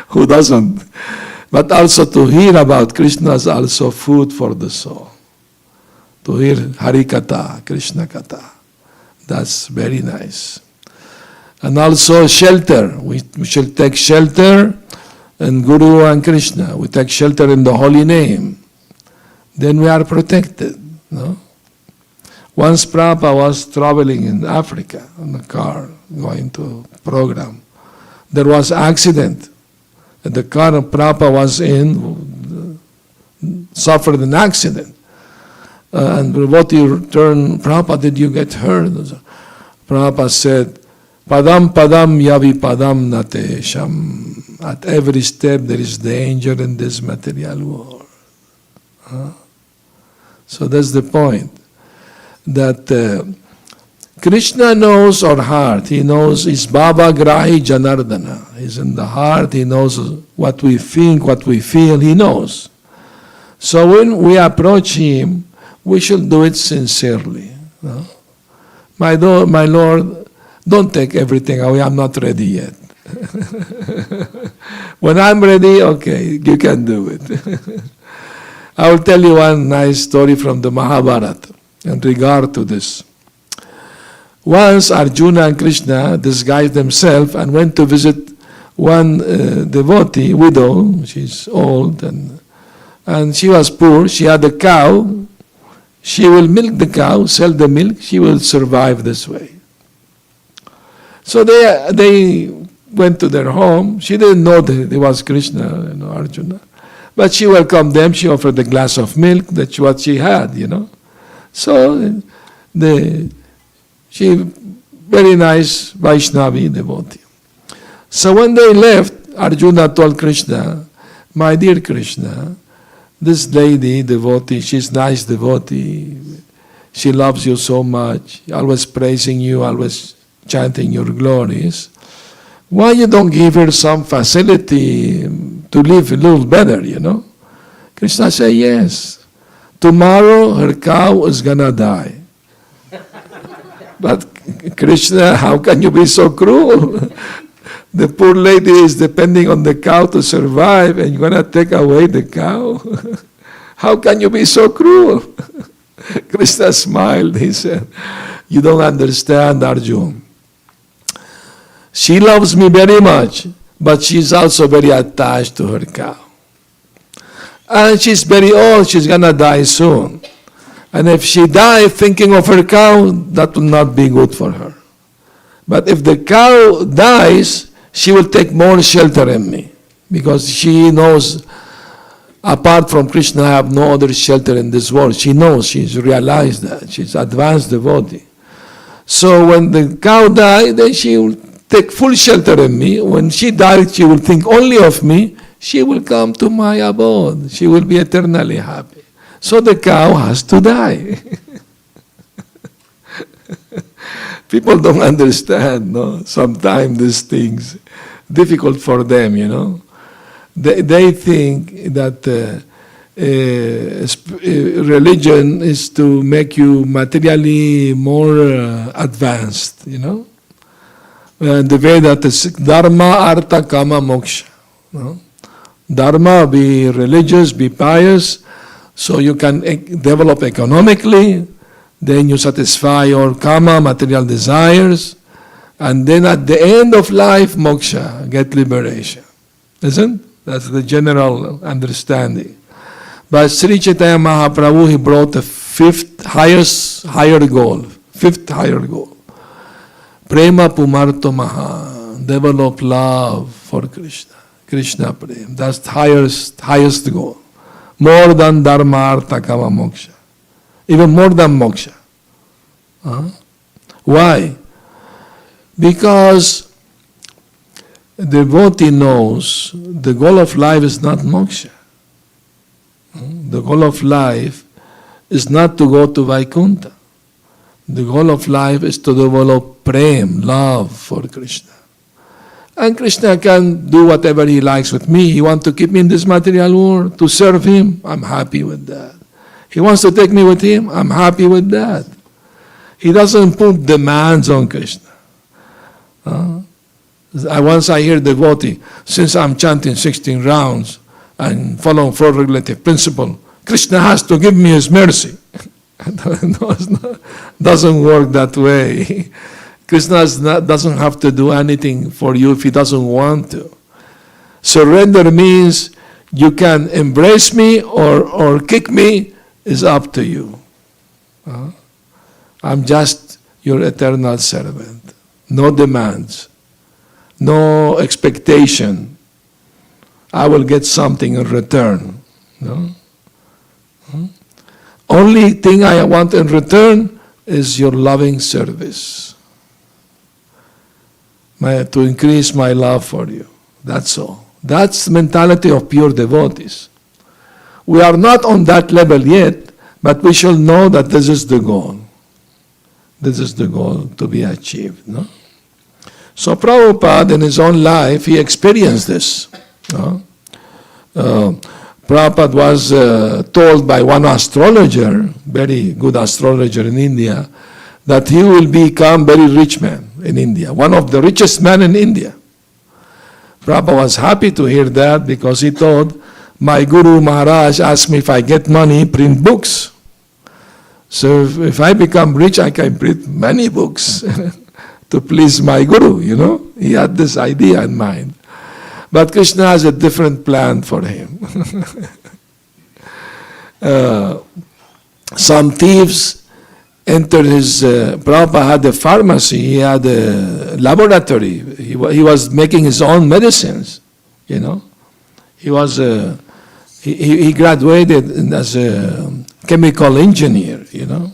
Who doesn't? But also to hear about Krishna is also food for the soul. To hear Hare Katha, Krishna Katha. That's very nice. And also shelter. We shall take shelter in Guru and Krishna. We take shelter in the holy name. Then we are protected. No? Once Prabhupada was traveling in Africa in a car, going to a program. There was accident. The car Prabhupada was in suffered an accident. And devotee returned, Prabhupada, did you get hurt? Prabhupada said, Padam padam yavi padam nate sham. At every step there is danger in this material world. So that's the point. That Krishna knows our heart. He knows his Baba Grahi Janardana. He's in the heart. He knows what we think, what we feel. He knows. So when we approach him, we should do it sincerely. No? My Lord, don't take everything away. I'm not ready yet. When I'm ready, okay, you can do it. I will tell you one nice story from the Mahabharata in regard to this. Once Arjuna and Krishna disguised themselves and went to visit one devotee, widow. She's old and she was poor. She had a cow. She will milk the cow, sell the milk. She will survive this way. So they went to their home. She didn't know that it was Krishna, Arjuna. But she welcomed them. She offered a glass of milk. That's what she had, So she, very nice Vaishnavi devotee. So when they left, Arjuna told Krishna, my dear Krishna, this lady, devotee, she's nice devotee. She loves you so much, always praising you, always chanting your glories. Why you don't give her some facility to live a little better, Krishna said, yes. Tomorrow her cow is gonna die. But Krishna, how can you be so cruel? The poor lady is depending on the cow to survive and you're gonna take away the cow? How can you be so cruel? Krishna smiled. He said, you don't understand, Arjuna. She loves me very much, but she's also very attached to her cow. And she's very old, she's gonna die soon. And if she dies thinking of her cow, that will not be good for her. But if the cow dies, she will take more shelter in me. Because she knows, apart from Krishna, I have no other shelter in this world. She knows, she's realized that. She's advanced devotee. So when the cow dies, then she will take full shelter in me. When she dies, she will think only of me. she will come to my abode. She will be eternally happy. So the cow has to die. People don't understand, no? Sometimes these things, difficult for them, you know. They think that religion is to make you materially more advanced, you know. The way that is dharma, artha, kama, moksha. No? Dharma, be religious, be pious, so you can develop economically, then you satisfy your kama, material desires, and then at the end of life, moksha, get liberation. Isn't? That's the general understanding. But Sri Chaitanya Mahaprabhu, he brought a higher goal. Prema Pumarto Maha, develop love for Krishna. Krishna Prem. That's the highest goal. More than Dharma, Artha, Kama, Moksha. Even more than Moksha. Why? Because the devotee knows the goal of life is not moksha. The goal of life is not to go to Vaikuntha. The goal of life is to develop prem, love for Krishna. And Krishna can do whatever he likes with me. He wants to keep me in this material world, to serve him. I'm happy with that. He wants to take me with him. I'm happy with that. He doesn't put demands on Krishna. Once I hear devotee, since I'm chanting 16 rounds and following 4 regulative principles, Krishna has to give me his mercy. No, doesn't work that way. Krishna doesn't have to do anything for you if he doesn't want to. Surrender means you can embrace me or kick me, is up to you. I'm just your eternal servant. No demands. No expectation. I will get something in return. No? Only thing I want in return is your loving service. To increase my love for you. That's all. That's the mentality of pure devotees. We are not on that level yet, but we shall know that this is the goal. This is the goal to be achieved. No? So Prabhupada, in his own life, he experienced this. Prabhupada was told by one astrologer, very good astrologer in India, that he will become very rich man in India, one of the richest men in India. Prabhupada was happy to hear that because he thought, my Guru Maharaj asked me if I get money, print books. So if I become rich, I can print many books to please my Guru, you know. He had this idea in mind. But Krishna has a different plan for him. Some thieves entered his, Prabhupada had a pharmacy, he had a laboratory, he was making his own medicines, you know. He was, he graduated as a chemical engineer, you know.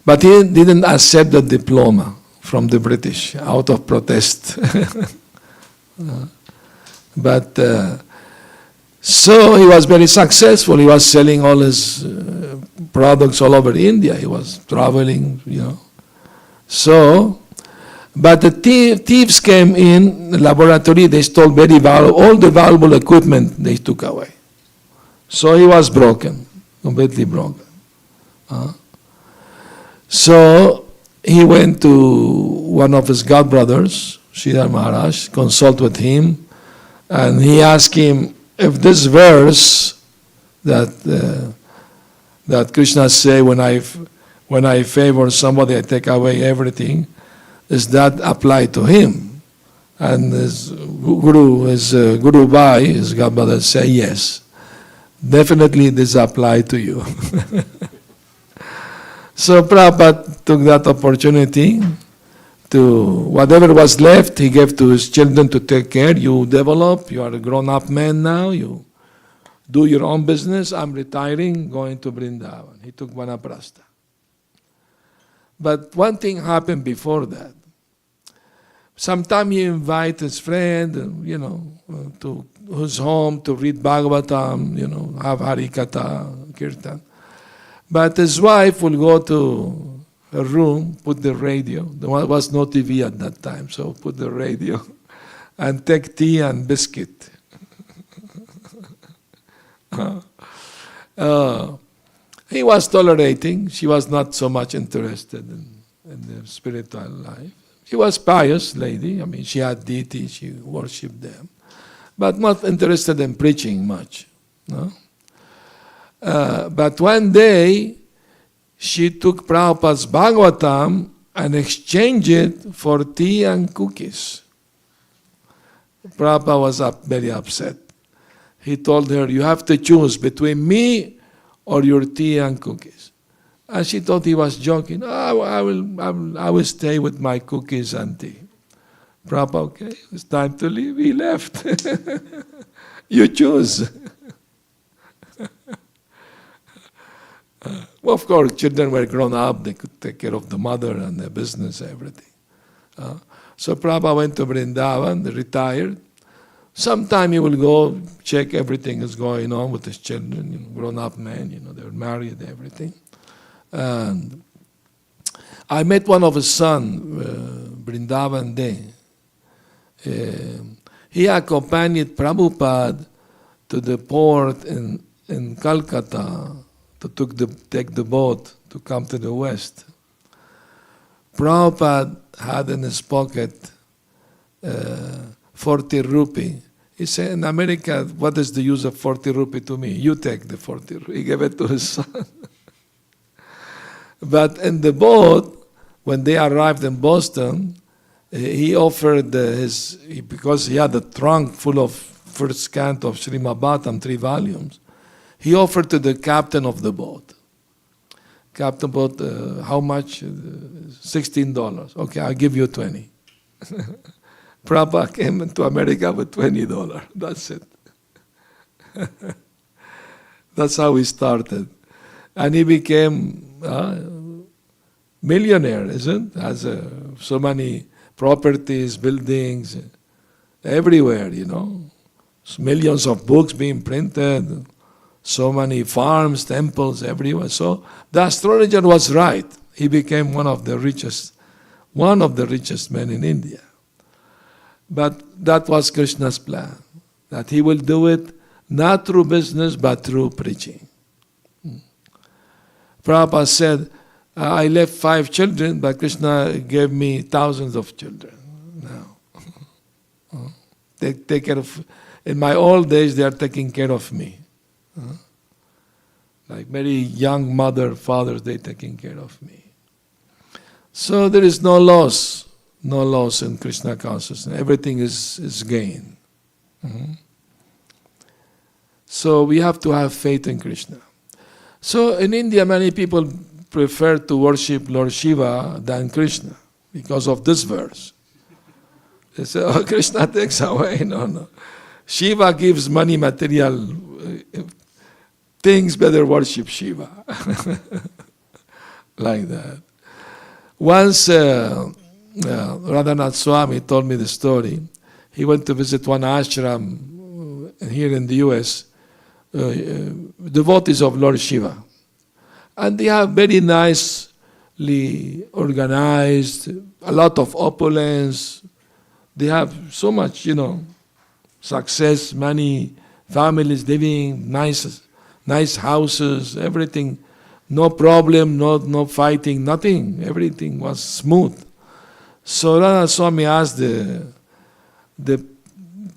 But he didn't accept the diploma from the British out of protest. So he was very successful. He was selling all his products all over India. He was traveling, you know. So, but the thieves came in the laboratory. They stole all the valuable equipment they took away. So he was broken, completely broken. So he went to one of his godbrothers, Sridhar Maharaj, consult with him, and he asked him if this verse that Krishna say, when I favor somebody, I take away everything, is that applied to him? And his Guru Bhai, his godbrother, say yes. Definitely this applied to you. So Prabhupada took that opportunity to, whatever was left, he gave to his children to take care. You develop, you are a grown-up man now, you do your own business. I'm retiring, going to Vrindavan. He took Vanaprastha. But one thing happened before that. Sometimes he invite his friend, to his home to read Bhagavatam, have Harikatha, Kirtan. But his wife will go to her room, put the radio. There was no TV at that time, so put the radio and take tea and biscuit. He was tolerating. She was not so much interested in the spiritual life. She was pious lady. I mean, she had deities, she worshipped them, but not interested in preaching much. No? But one day, she took Prabhupada's Bhagavatam and exchanged it for tea and cookies. Prabhupada was very upset. He told her, you have to choose between me or your tea and cookies. And she thought he was joking. I will stay with my cookies and tea. Prabhupada, okay, it's time to leave. He left. You choose. Well, of course, children were grown up. They could take care of the mother and the business, everything. So Prabhupada went to Vrindavan, retired. Sometime he will go check everything is going on with his children, grown-up men, they're married, everything. And I met one of his sons, Vrindavan Day. He accompanied Prabhupada to the port in Calcutta to take the boat to come to the West. Prabhupada had in his pocket 40 rupee. He said, in America, what is the use of 40 rupee to me? You take the 40 rupee. He gave it to his son. But in the boat, when they arrived in Boston, he offered because he had a trunk full of first canto of Srimad Bhagavatam, 3 volumes, he offered to the captain of the boat. Captain boat, how much? $16. Okay, I'll give you 20. Prabhupada came into America with $20. That's it. That's how he started. And he became millionaire, isn't it? Has so many properties, buildings, everywhere, Millions of books being printed, so many farms, temples, everywhere. So the astrologer was right. He became one of the richest men in India. But that was Krishna's plan, that he will do it not through business, but through preaching. Prabhupada said, I left 5 children, but Krishna gave me thousands of children now. Take care of, in my old days, they are taking care of me. Like very young mother, fathers, they taking care of me. So there is no loss in Krishna consciousness. Everything is gain. So we have to have faith in Krishna. So in India, many people prefer to worship Lord Shiva than Krishna because of this verse. They say, oh, Krishna takes away. No. Shiva gives money, material things, better worship Shiva. Like that. Once Radhanath Swami told me the story. He went to visit one ashram here in the US, devotees of Lord Shiva. And they have very nicely organized, a lot of opulence. They have so much, success, many families living, nice houses, everything. No problem, no fighting, nothing. Everything was smooth. So Radha Swami asked the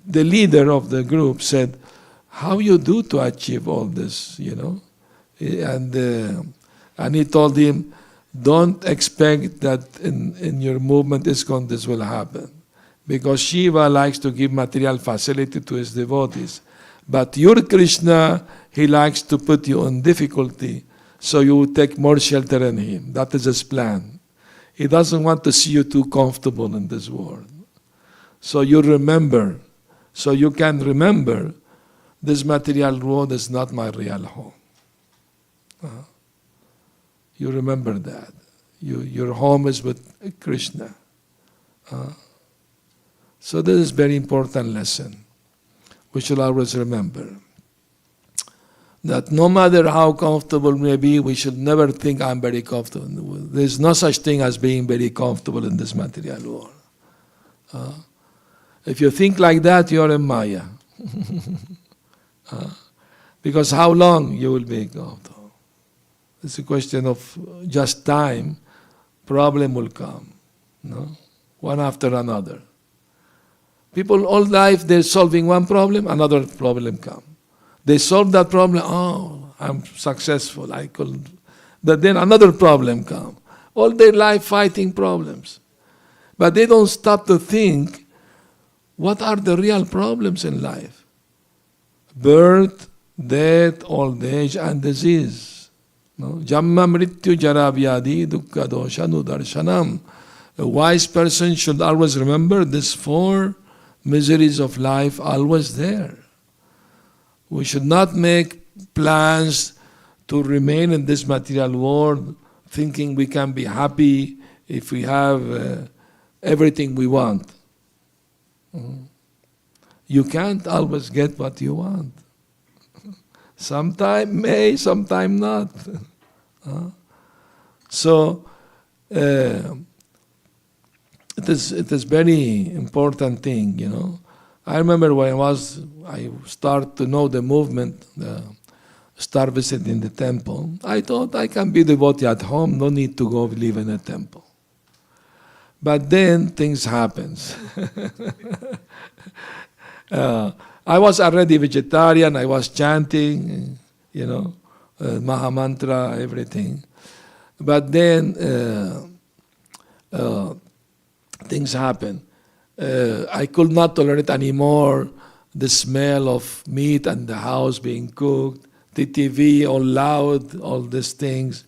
leader of the group, said, how you do to achieve all this, And he told him, don't expect that in your movement ISKCON this will happen. Because Shiva likes to give material facility to his devotees. But your Krishna, he likes to put you in difficulty, so you take more shelter in him. That is his plan. He doesn't want to see you too comfortable in this world. So you can remember, this material world is not my real home. You remember that. Your home is with Krishna. So this is very important lesson. We should always remember that no matter how comfortable we may be, we should never think I'm very comfortable. There is no such thing as being very comfortable in this material world. If you think like that, you are in Maya. Because how long you will be comfortable? It's a question of just time. Problem will come, no? One after another. People all life, they're solving one problem, another problem comes. They solve that problem, oh, I'm successful, but then another problem comes. All their life fighting problems. But they don't stop to think, what are the real problems in life? Birth, death, old age, and disease. No? Jamma mrityu jara vyadi dukkha dosha nudarshanam. A wise person should always remember these 4 miseries of life always there. We should not make plans to remain in this material world thinking we can be happy if we have everything we want. You can't always get what you want. Sometime may, sometime not. So it is very important thing, you know. I remember when I started to know the movement, start visiting the temple, I thought I can be devotee at home, no need to go live in a temple. But then things happens. I was already vegetarian, I was chanting, you know, Maha Mantra, everything. But then things happen. I could not tolerate anymore the smell of meat and the house being cooked, the TV all loud, all these things,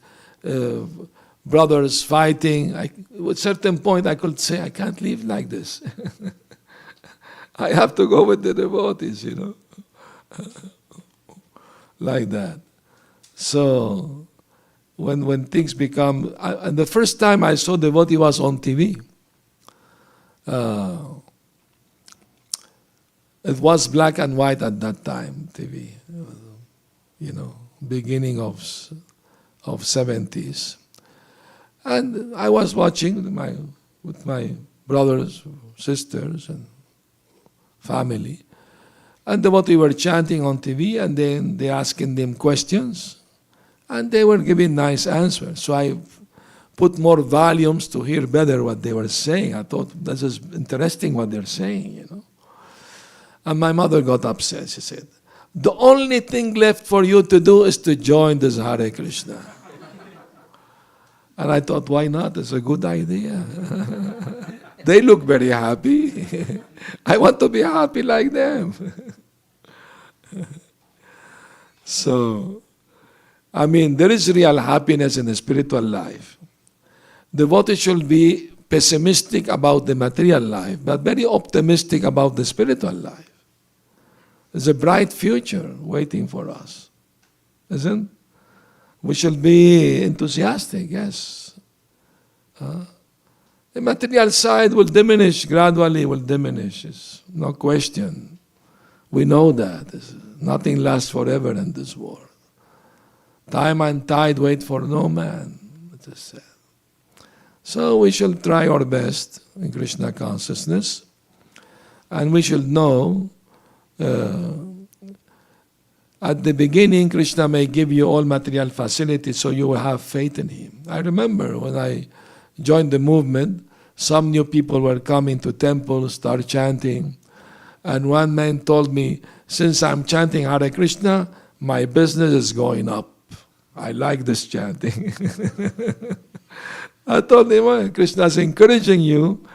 brothers fighting. At a certain point I could say, I can't live like this. I have to go with the devotees, you know, like that. So when things become, and the first time I saw devotee was on TV. It was black and white at that time, TV, you know, beginning of 70s. And I was watching with my brothers, sisters, and family. And what we were chanting on TV, and then they asking them questions, and they were giving nice answers. So I put more volumes to hear better what they were saying. I thought, this is interesting what they're saying, you know. And my mother got upset. She said, the only thing left for you to do is to join this Hare Krishna. And I thought, why not? It's a good idea. They look very happy. I want to be happy like them. So, I mean, there is real happiness in the spiritual life. Devotee should be pessimistic about the material life, but very optimistic about the spiritual life. There's a bright future waiting for us, isn't it? We should be enthusiastic, yes. The material side will diminish, gradually will diminish, it's no question. We know that. Nothing lasts forever in this world. Time and tide wait for no man, it is said. So we shall try our best in Krishna consciousness, and we should know at the beginning Krishna may give you all material facilities so you will have faith in Him. I remember when I joined the movement, some new people were coming to temple, start chanting, and one man told me, since I'm chanting Hare Krishna, my business is going up. I like this chanting. I told him, well, Krishna is encouraging you,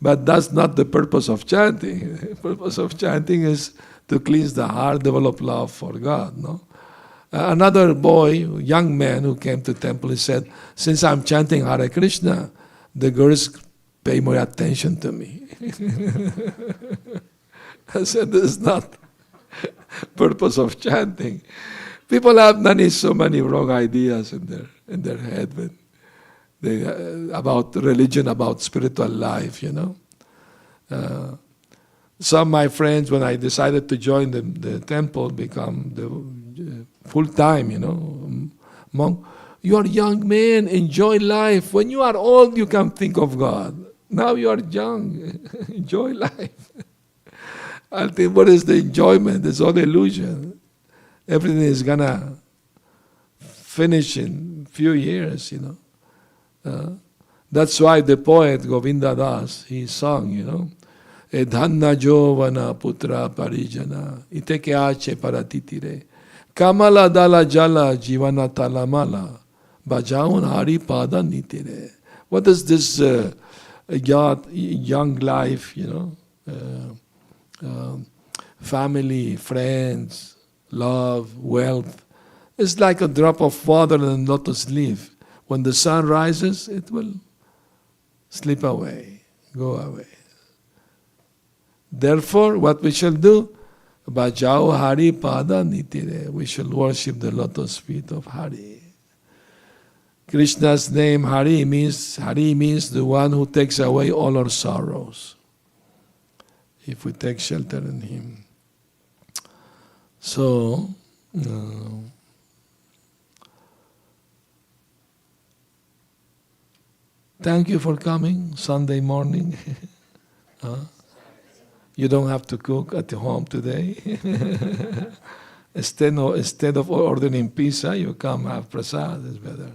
but that's not the purpose of chanting. The purpose of chanting is to cleanse the heart, develop love for God. No? Another boy, young man who came to temple, he said, since I'm chanting Hare Krishna, the girls pay more attention to me. I said, this is not purpose of chanting. People have so many wrong ideas in their head about religion, about spiritual life, you know. some of my friends, when I decided to join the temple, become the full-time, monk. You are young man, enjoy life. When you are old, you can think of God. Now you are young, enjoy life. I think, what is the enjoyment? It's all illusion. Everything is gonna finish in few years, That's why the poet Govinda Das, he sung, E dhanna jovana putra parijana, iteke ache paratitire, kamala dala jala jivana talamala, bajaun hari pada nitire. What is this young life, family, friends, love, wealth? It's like a drop of water in a lotus leaf. When the sun rises, it will slip away, go away. Therefore, what we shall do? Bhajao Hari Pada Nitire. We shall worship the lotus feet of Hari. Krishna's name Hari means the one who takes away all our sorrows. If we take shelter in him. So, thank you for coming Sunday morning. You don't have to cook at home today. Instead of ordering pizza, you come have prasad. It's better.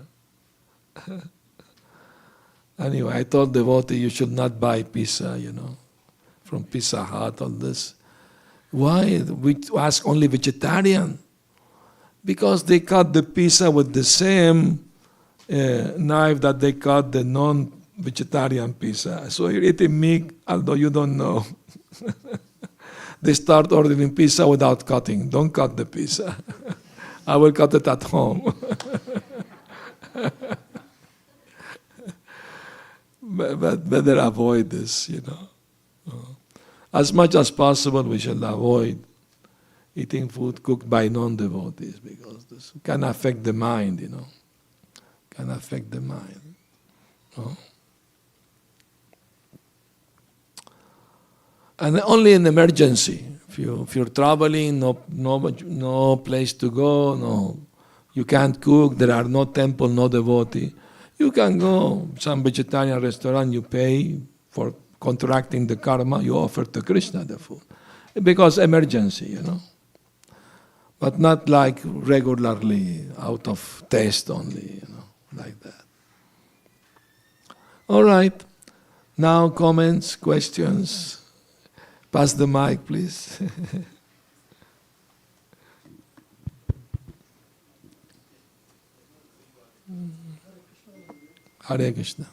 Anyway, I told devotee you should not buy pizza, from Pizza Hut, all this. Why? We ask only vegetarian. Because they cut the pizza with the same knife that they cut the non-vegetarian pizza. So you're eating meat, although you don't know. They start ordering pizza without cutting. Don't cut the pizza. I will cut it at home. But better avoid this, As much as possible, we shall avoid eating food cooked by non-devotees, because this can affect the mind, Can affect the mind. And only in emergency. If you're traveling, no place to go, you can't cook, there are no temple, no devotee. You can go some vegetarian restaurant, you pay for contracting the karma, you offer to Krishna the food. Because emergency, But not like regularly, out of taste only, like that. All right. Now comments, questions. Pass the mic, please. Hare Krishna.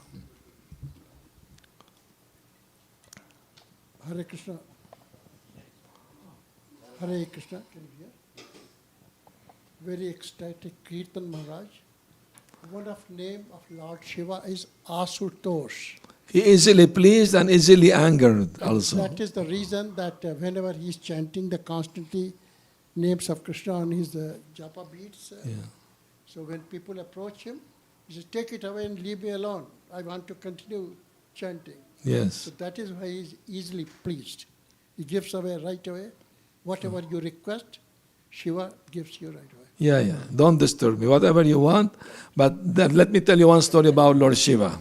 Hare Krishna. Hare Krishna. Can you hear? Very ecstatic Kirtan Maharaj. One of name of Lord Shiva is Asutosh. He easily pleased and easily angered also. That is the reason that whenever he is chanting the constantly names of Krishna on his japa beads, so when people approach him, he says, take it away and leave me alone. I want to continue chanting. Yes. So that is why he is easily pleased. He gives away right away. Whatever you request, Shiva gives you right away. Yeah. Don't disturb me. Whatever you want. But then let me tell you one story about Lord Shiva.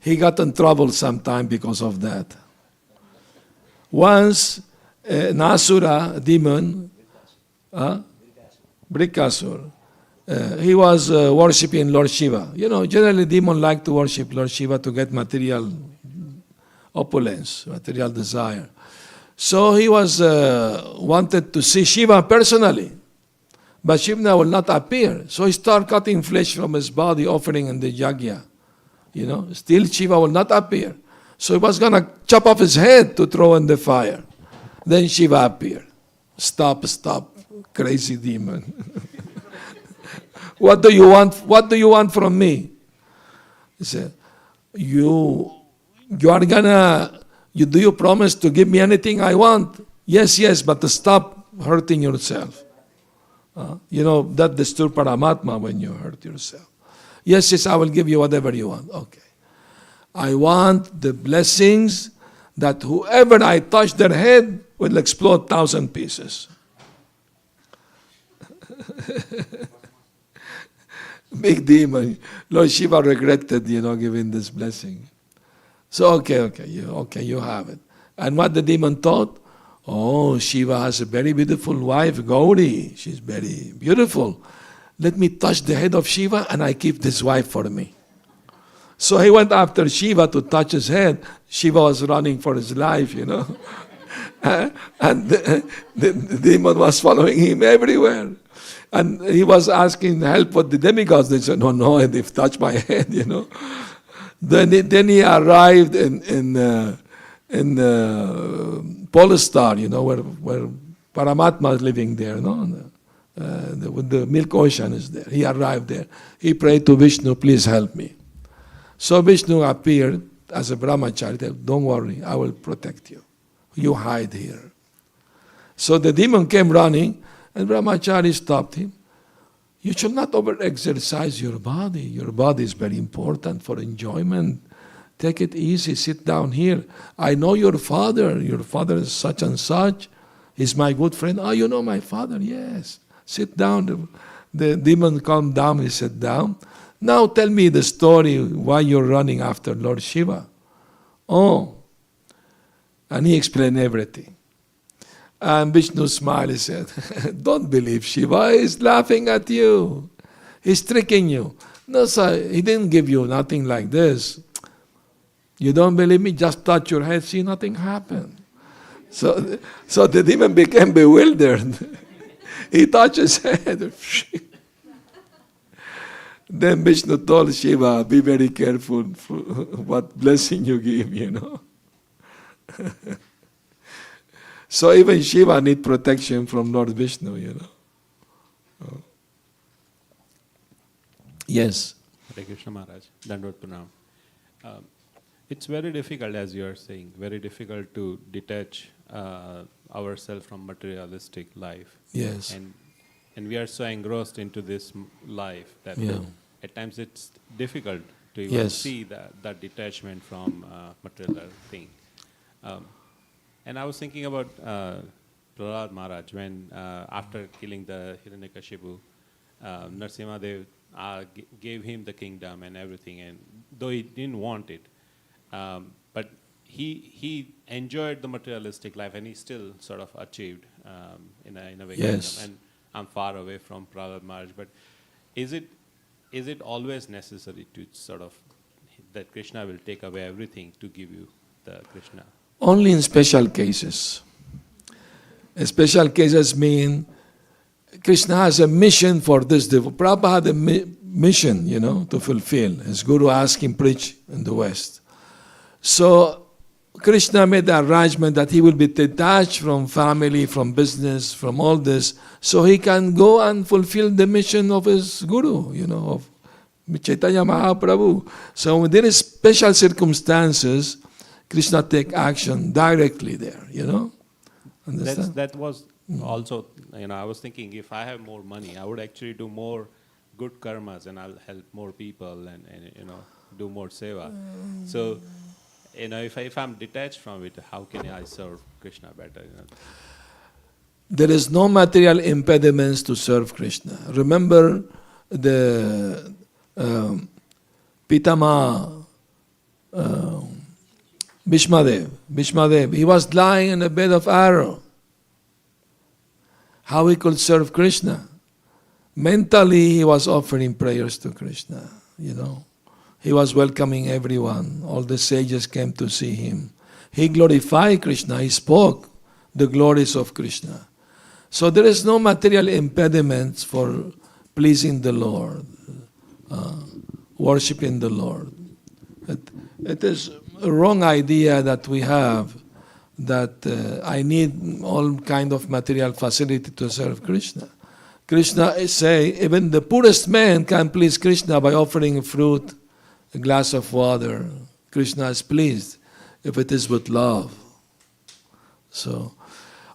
He got in trouble sometime because of that. Once, an Asura demon, Brikasur, he was worshipping Lord Shiva. Generally demons like to worship Lord Shiva to get material opulence, material desire. So he was wanted to see Shiva personally. But Shiva will not appear. So he started cutting flesh from his body, offering in the yajna. Still Shiva will not appear. So he was going to chop off his head to throw in the fire. Then Shiva appeared. Stop, crazy demon. What do you want? What do you want from me? He said, do you promise to give me anything I want? Yes, but to stop hurting yourself. That disturbs Paramatma when you hurt yourself. Yes, I will give you whatever you want. Okay. I want the blessings that whoever I touch their head will explode 1,000 pieces. Big demon. Lord Shiva regretted, giving this blessing. So, okay, you have it. And what the demon thought? Oh, Shiva has a very beautiful wife, Gauri. She's very beautiful. Let me touch the head of Shiva and I keep this wife for me. So he went after Shiva to touch his head. Shiva was running for his life, and the demon was following him everywhere. And he was asking help with the demigods. They said, no, they've touched my head, Then he arrived in Polestar, where Paramatma is living there, with the milk ocean is there. He arrived there. He prayed to Vishnu, please help me. So Vishnu appeared as a brahmachari. Said, don't worry, I will protect you. You hide here. So the demon came running, and brahmachari stopped him. You should not over-exercise your body. Your body is very important for enjoyment. Take it easy, sit down here. I know your father. Your father is such and such. He's my good friend. Oh, you know my father? Yes. Sit down. The demon calmed down. He sat down. Now tell me the story why you're running after Lord Shiva. Oh. And he explained everything. And Vishnu smiled. He said, don't believe Shiva. He's laughing at you. He's tricking you. No, sir, he didn't give you nothing like this. You don't believe me? Just touch your head. See, nothing happened. So the demon became bewildered. He touched his head. Then Vishnu told Shiva, be very careful what blessing you give, So even Shiva needs protection from Lord Vishnu, Oh. Yes. Hare Krishna Maharaj, Dandot Pranam. It's very difficult, as you are saying, very difficult to detach ourselves from materialistic life. Yes. And we are so engrossed into this life that at times it's difficult to even see that detachment from material thing. And I was thinking about Prahlad Maharaj when after killing the Hiranyakashipu, Narasimha Dev gave him the kingdom and everything, and though he didn't want it, but he enjoyed the materialistic life, and he still sort of achieved in a way. Yes. And I'm far away from Prahlad Maharaj, but is it always necessary to sort of that Krishna will take away everything to give you the Krishna? Only in special cases. Special cases mean Krishna has a mission for this. Prabhupada had a mission, to fulfill. His guru asked him preach in the West. So Krishna made the arrangement that he will be detached from family, from business, from all this, so he can go and fulfill the mission of his guru, of Chaitanya Mahaprabhu. So when there is special circumstances, Krishna take action directly there, Understand? That was also, I was thinking if I have more money, I would actually do more good karmas and I'll help more people and do more seva. So, if I'm detached from it, how can I serve Krishna better? There is no material impediments to serve Krishna. Remember the Pitama Bhishmadev, he was lying in a bed of arrow. How he could serve Krishna? Mentally, he was offering prayers to Krishna, He was welcoming everyone. All the sages came to see him. He glorified Krishna. He spoke the glories of Krishna. So there is no material impediments for pleasing the Lord, worshiping the Lord. It is a wrong idea that we have that I need all kind of material facility to serve Krishna. Krishna say even the poorest man can please Krishna by offering a fruit, a glass of water. Krishna is pleased if it is with love. So,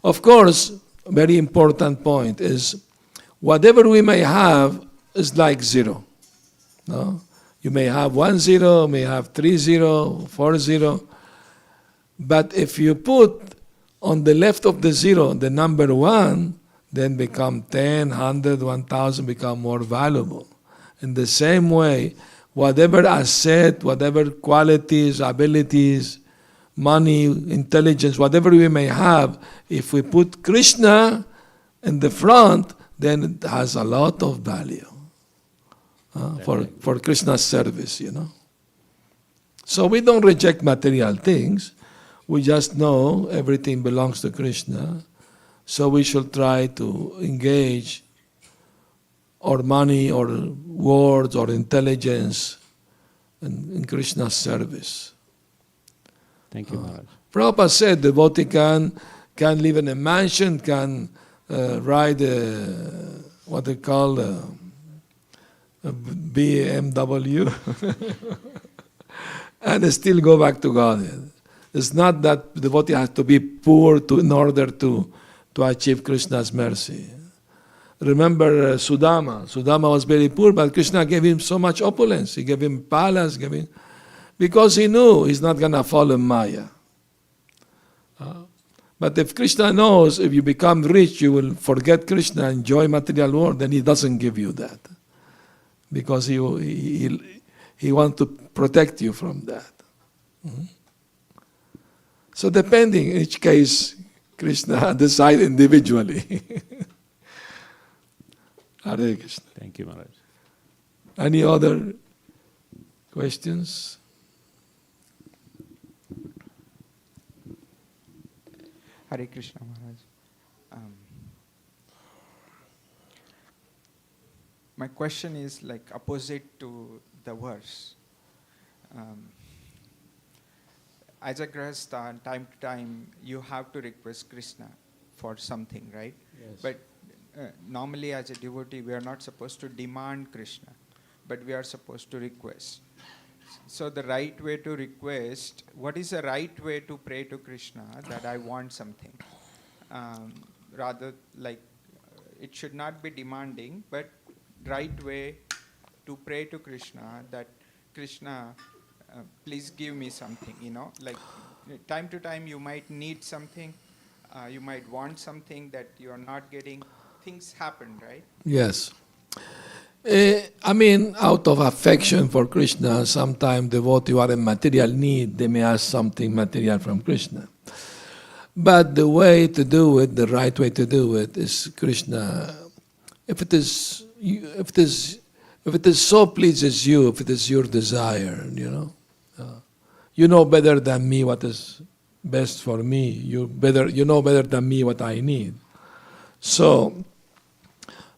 of course, very important point is whatever we may have is like zero. No? You may have 1 0, may have 3 0, 4 0. But if you put on the left of the zero the number 1, then become 10, 100, 1,000 become more valuable. In the same way, whatever asset, whatever qualities, abilities, money, intelligence, whatever we may have, if we put Krishna in the front, then it has a lot of value for Krishna's service, So we don't reject material things. We just know everything belongs to Krishna. So we should try to engage our money or words or intelligence in Krishna's service. Thank you, Maharaj. Prabhupada said devotee can live in a mansion, can ride what they call a BMW, and still go back to Godhead. It's not that the devotee has to be poor in order to achieve Krishna's mercy. Remember Sudama. Sudama was very poor, but Krishna gave him so much opulence. He gave him palace, because he knew he's not going to fall in Maya. But if Krishna knows if you become rich, you will forget Krishna, enjoy material world, then he doesn't give you that. Because he wants to protect you from that. So depending, in each case, Krishna decide individually. Hare Krishna. Thank you, Maharaj. Any other questions? Hare Krishna, Maharaj. My question is like opposite to the verse. As a grahastha, time to time, you have to request Krishna for something, right? Yes. But normally as a devotee, we are not supposed to demand Krishna, but we are supposed to request. So the right way to request, what is the right way to pray to Krishna that I want something? Rather like, it should not be demanding, but right way to pray to Krishna that Krishna, please give me something, like time to time you might need something, you might want something that you are not getting. Things happen, right? Yes. Out of affection for Krishna, sometimes devotees who are in material need, they may ask something material from Krishna. But the way to do it, the right way to do it, is Krishna. If it is so pleases you, if it is your desire, you know better than me what is best for me. You know better than me what I need. So,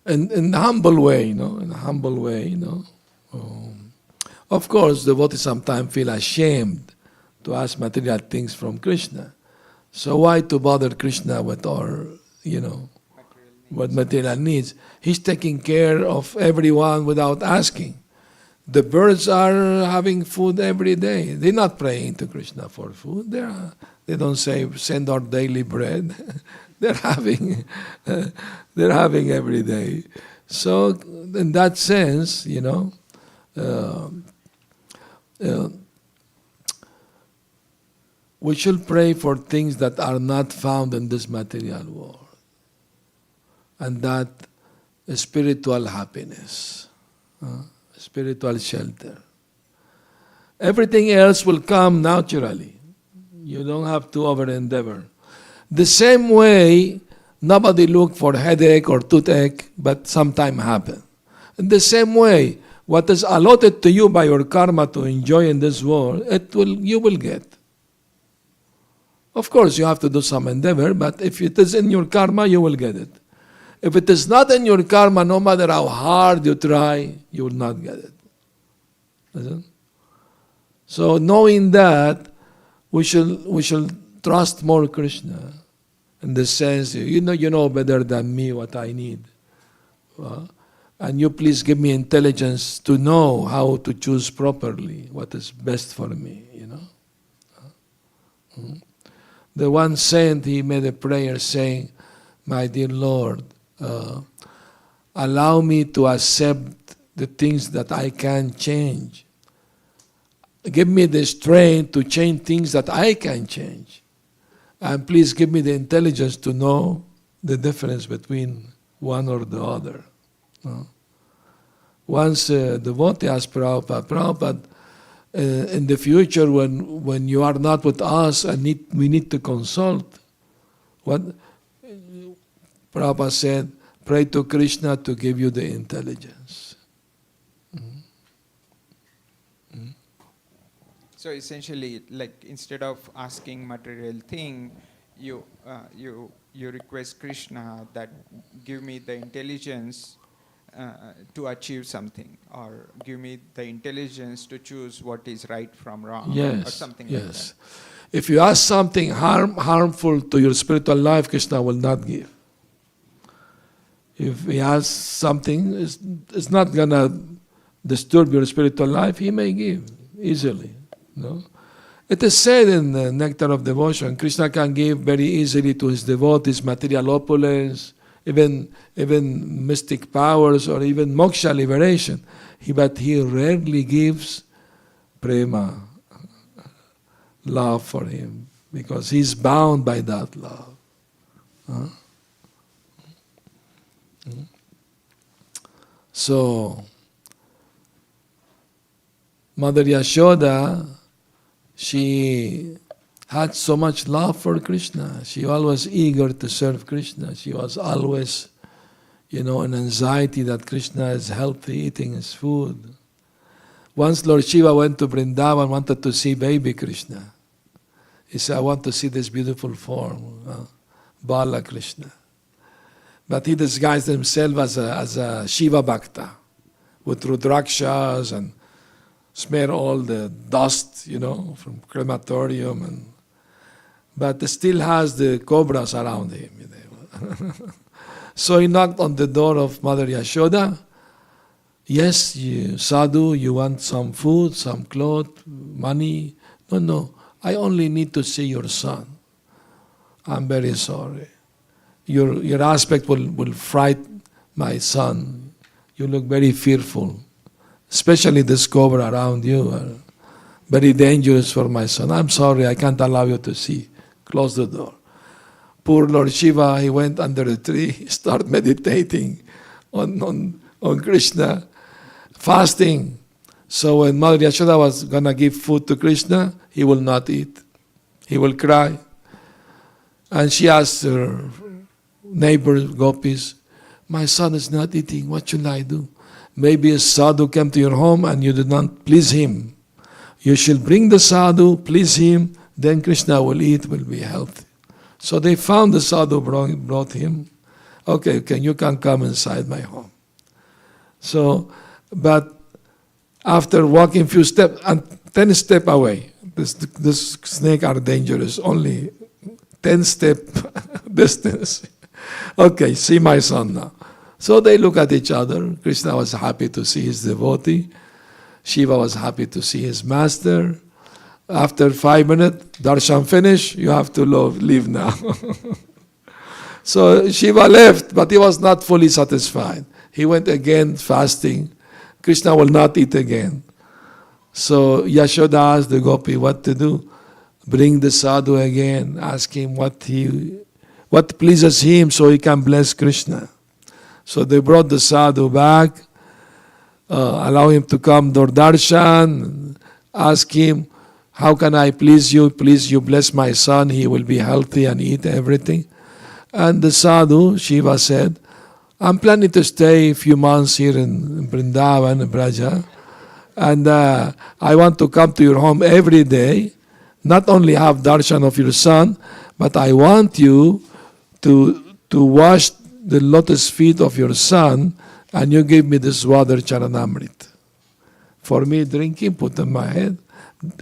in a humble way, of course, devotees sometimes feel ashamed to ask material things from Krishna. So why to bother Krishna with our, with material needs? He's taking care of everyone without asking. The birds are having food every day. They're not praying to Krishna for food. They don't say, send our daily bread. They're having every day. So in that sense, we should pray for things that are not found in this material world. And that spiritual happiness, spiritual shelter. Everything else will come naturally. You don't have to over-endeavor. The same way, nobody look for headache or toothache, but sometime happen. In the same way, what is allotted to you by your karma to enjoy in this world, you will get. Of course, you have to do some endeavor, but if it is in your karma, you will get it. If it is not in your karma, no matter how hard you try, you will not get it. Listen? So knowing that, we shall trust more Krishna, in the sense, you know better than me what I need. And you please give me intelligence to know how to choose properly what is best for me, The one saint, he made a prayer saying, my dear Lord, allow me to accept the things that I can change. give me the strength to change things that I can change. And please give me the intelligence to know the difference between one or the other. No? Once the devotee asked Prabhupada, in the future when you are not with us and we need to consult, what Prabhupada said, pray to Krishna to give you the intelligence. So essentially, like instead of asking material thing, you request Krishna that give me the intelligence to achieve something, or give me the intelligence to choose what is right from wrong, or something like that. If you ask something harmful to your spiritual life, Krishna will not give. If he asks something, it's not going to disturb your spiritual life, he may give easily. No? It is said in the Nectar of Devotion, Krishna can give very easily to his devotees material opulence, even mystic powers, or even moksha liberation. But he rarely gives prema, love for him, because he's bound by that love. Huh? So, Mother Yashoda, she had so much love for Krishna. She always eager to serve Krishna. She was always, in anxiety that Krishna is healthy, eating his food. Once Lord Shiva went to Vrindavan, wanted to see baby Krishna. He said, I want to see this beautiful form, Bala Krishna. But he disguised himself as a Shiva Bhakta, with rudrakshas and smear all the dust, from crematorium, but still has the cobras around him. So he knocked on the door of Mother Yashoda. Yes, sadhu, you want some food, some clothes, money? No, I only need to see your son. I'm very sorry. Your aspect will frighten my son. You look very fearful. Especially this cobra around you are very dangerous for my son. I'm sorry, I can't allow you to see. Close the door. Poor Lord Shiva, he went under a tree, started meditating on Krishna, fasting. So when Mother Yashoda was going to give food to Krishna, he will not eat. He will cry. And she asked her neighbor gopis, my son is not eating, what should I do? Maybe a sadhu came to your home and you did not please him. You shall bring the sadhu, please him, then Krishna will eat, will be healthy. So they found the sadhu, brought him. Okay, you can come inside my home. So, but after walking few steps, and 10 steps away, this snake are dangerous, only 10 step distance. Okay, see my son now. So they look at each other. Krishna was happy to see his devotee. Shiva was happy to see his master. After 5 minutes, darshan finished, you have to leave now. So Shiva left, but he was not fully satisfied. He went again fasting. Krishna will not eat again. So Yashoda asked the gopi what to do. Bring the sadhu again, ask him what pleases him so he can bless Krishna. So they brought the sadhu back, allow him to come door darshan, ask him, how can I please you? Please you bless my son, he will be healthy and eat everything. And the sadhu, Shiva said, I'm planning to stay a few months here in Vrindavan, Braja, and I want to come to your home every day, not only have darshan of your son, but I want you to wash the lotus feet of your son, and you give me this water, Charanamrit. For me, drinking, put in my head.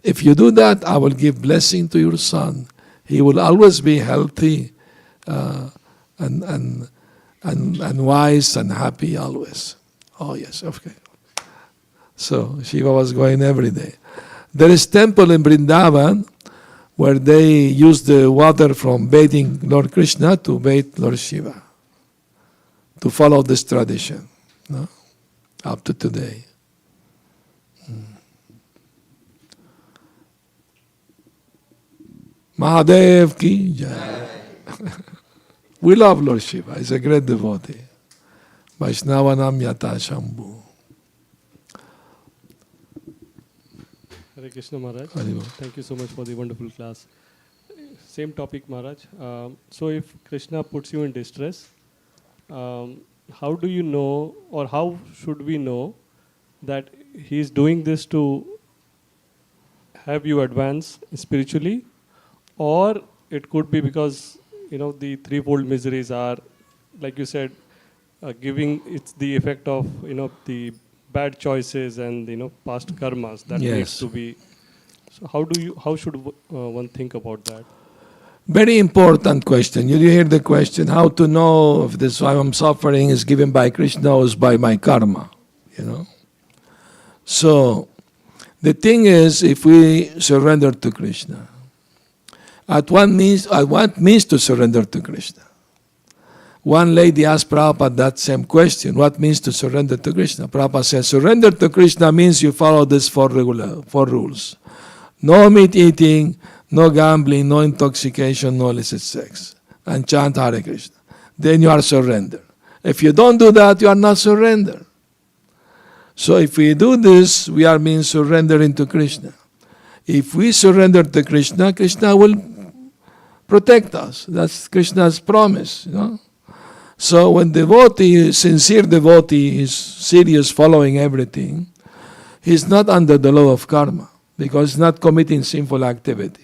If you do that, I will give blessing to your son. He will always be healthy and wise and happy always. Oh yes, okay. So Shiva was going every day. There is temple in Vrindavan where they use the water from bathing Lord Krishna to bathe Lord Shiva, to follow this tradition, no? Up to today. Mahadev ki jai. We love Lord Shiva. He's a great devotee. Vaishnavanam yata shambhu. Hare Krishna Maharaj. Hare Thank you so much for the wonderful class. Same topic, Maharaj. So if Krishna puts you in distress, how do you know, or how should we know that he is doing this to have you advance spiritually, or it could be because the threefold miseries are, like you said, giving it's the effect of the bad choices and past karmas that needs to be. So how should one think about that? Very important question. You hear the question, how to know if this why I'm suffering is given by Krishna or is by my karma, So, the thing is, if we surrender to Krishna, what means to surrender to Krishna? One lady asked Prabhupada that same question, what means to surrender to Krishna? Prabhupada says, surrender to Krishna means you follow these four rules. No meat eating, no gambling, no intoxication, no illicit sex. And chant Hare Krishna. Then you are surrendered. If you don't do that, you are not surrendered. So if we do this, we are being surrendered to Krishna. If we surrender to Krishna, Krishna will protect us. That's Krishna's promise, So when sincere devotee is serious following everything, he's not under the law of karma because he's not committing sinful activity.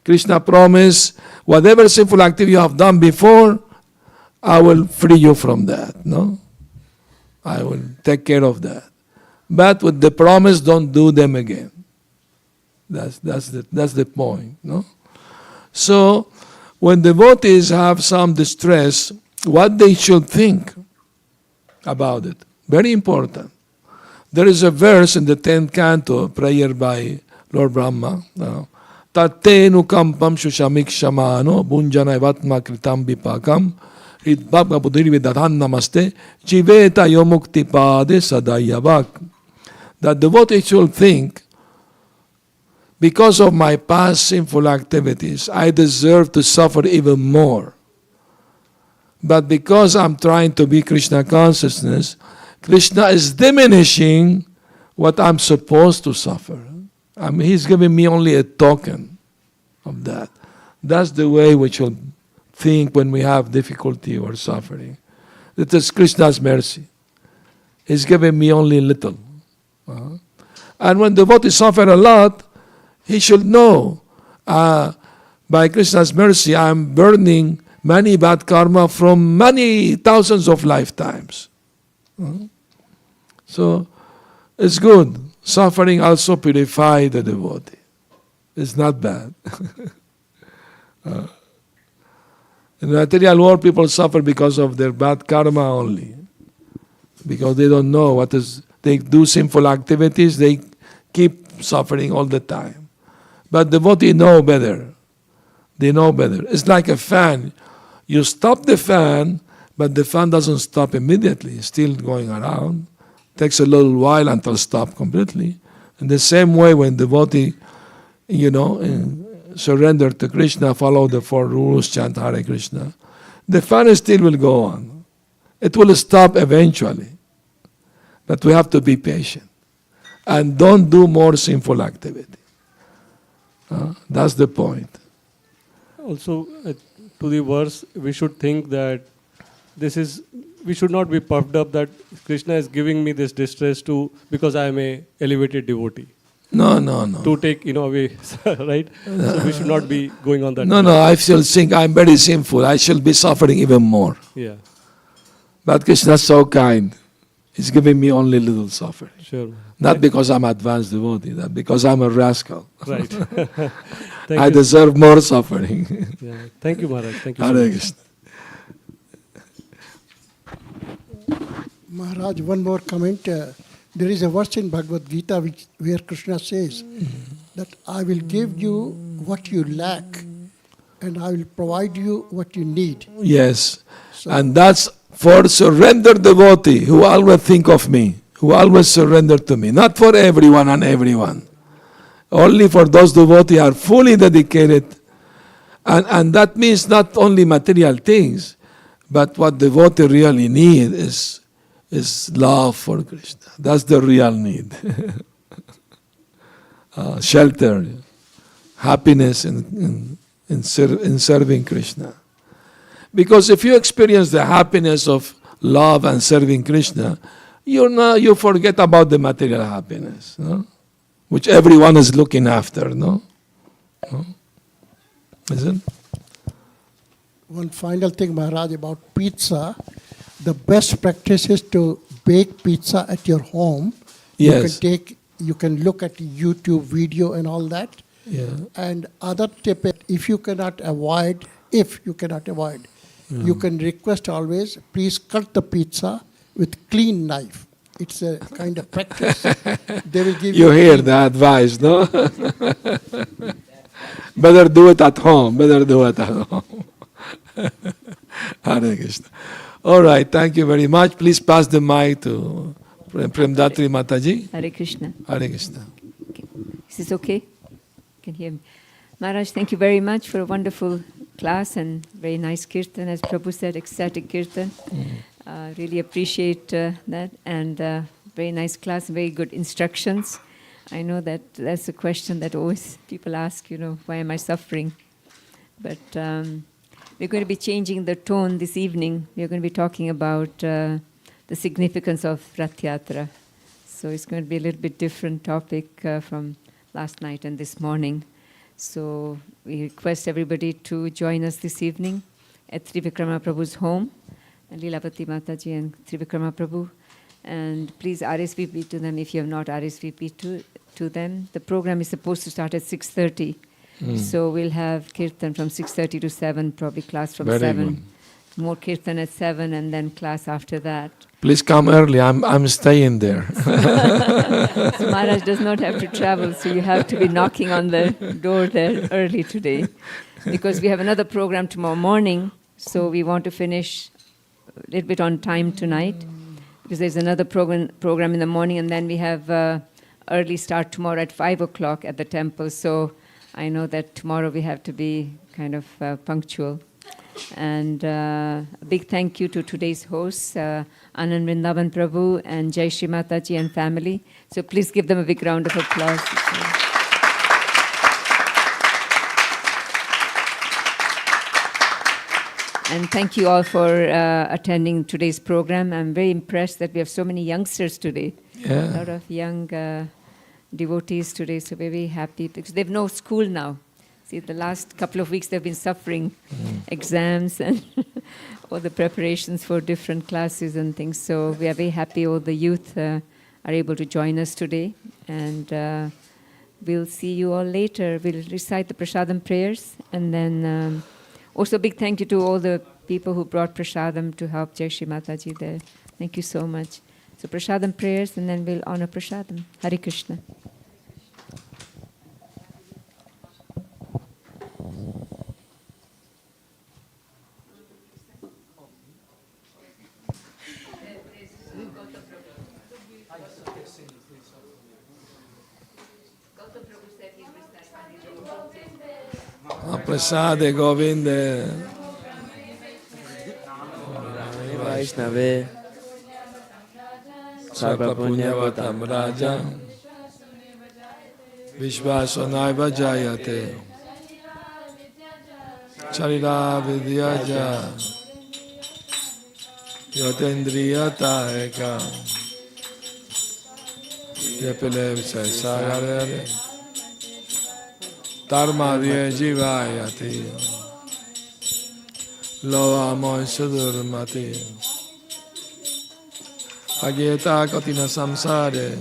Krishna promised, whatever sinful activity you have done before, I will free you from that. I will take care of that. But with the promise, don't do them again. That's the point. So when devotees have some distress, what they should think about it. Very important. There is a verse in the 10th canto, prayer by Lord Brahma. Tatte nukampam shushamik shamano bunjana evatma kritam vipakam idbhagva buddhir vidadan namaste jiveta yomukti pade sadayavak. That devotee should think, because of my past sinful activities, I deserve to suffer even more. But because I'm trying to be Krishna consciousness, Krishna is diminishing what I'm supposed to suffer. He's giving me only a token of that. That's the way we should think when we have difficulty or suffering. It is Krishna's mercy. He's giving me only little. And when devotees suffer a lot, he should know, by Krishna's mercy, I'm burning many bad karma from many thousands of lifetimes. So, it's good. Suffering also purifies the devotee. It's not bad. In the material world, people suffer because of their bad karma only. Because they don't know what is, they do sinful activities, they keep suffering all the time. But devotees know better. They know better. It's like a fan. You stop the fan, but the fan doesn't stop immediately. It's still going around. Takes a little while until it stops completely. In the same way, when devotee, surrender to Krishna, follow the four rules, chant Hare Krishna, the fan still will go on. It will stop eventually. But we have to be patient. And don't do more sinful activity. That's the point. Also, to the verse, we should think that we should not be puffed up that Krishna is giving me this distress because I am a elevated devotee. No. To take, away, right? So we should not be going on that. No, I still think I'm very sinful. I shall be suffering even more. Yeah. But Krishna is so kind. He's giving me only little suffering. Sure. Not because I'm advanced devotee, not because I'm a rascal. Right. I deserve more suffering. Yeah. Thank you, Maharaj. Thank you. Hare Krishna. Maharaj, one more comment. There is a verse in Bhagavad Gita where Krishna says that I will give you what you lack and I will provide you what you need. Yes. And that's for surrendered devotee who always think of me, who always surrender to me. Not for everyone and everyone. Only for those devotees who are fully dedicated And that means not only material things, but what devotee really need is love for Krishna. That's the real need. Shelter, happiness in serving Krishna. Because if you experience the happiness of love and serving Krishna, you forget about the material happiness, no? Which everyone is looking after, no? Isn't? One final thing, Maharaj, about pizza. The best practice is to bake pizza at your home. Yes. You can look at YouTube video and all that. Yeah. And other tip, if you cannot avoid, you can request always, please cut the pizza with clean knife. It's a kind of practice. They will give You hear the advice, no? Better do it at home. Hare Krishna. All right, thank you very much. Please pass the mic to Premdatri Mataji. Hare Krishna. Hare Krishna. Okay. Is this okay? You can hear me. Maharaj, thank you very much for a wonderful class and very nice kirtan. As Prabhu said, ecstatic kirtan. Really appreciate that. And very nice class, very good instructions. I know that that's a question that always people ask, why am I suffering? But we're going to be changing the tone this evening. We're going to be talking about the significance of Rath Yatra. So it's going to be a little bit different topic from last night and this morning. So we request everybody to join us this evening at Trivikrama Prabhu's home, and Leelavati Mataji and Trivikrama Prabhu. And please RSVP to them if you have not RSVP to them. The program is supposed to start at 6:30. So we'll have kirtan from 6:30 to 7, probably class from Very 7. good. More kirtan at 7 and then class after that. Please come early. I'm staying there. So Maharaj does not have to travel, so you have to be knocking on the door there early today. Because we have another program tomorrow morning, so we want to finish a little bit on time tonight. Because there's another program in the morning, and then we have early start tomorrow at 5 o'clock at the temple. So I know that tomorrow we have to be kind of punctual. And a big thank you to today's hosts, Anand Vrindavan Prabhu and Jai Shri Mataji and family. So please give them a big round of applause. And thank you all for attending today's program. I'm very impressed that we have so many youngsters today. Yeah. A lot of young devotees today, so we're very happy because they've no school now. See, the last couple of weeks they've been suffering exams and all the preparations for different classes and things. So we are very happy all the youth are able to join us today. And we'll see you all later. We'll recite the prasadam prayers. And then also a big thank you to all the people who brought prasadam to help Jai Shri Mataji there. Thank you so much. So prasadam prayers and then we'll honor prasadam. Hare Krishna. Prasade Govinde Vaishnave Sarva Punyavatam Raja Vishvasanaiva Jayate Charira Vidyaja Yotendriyata Eka Yapile Visayasagare Dharmadya Jivayati Loa Moy Sudurmati Ageta Katina Samsare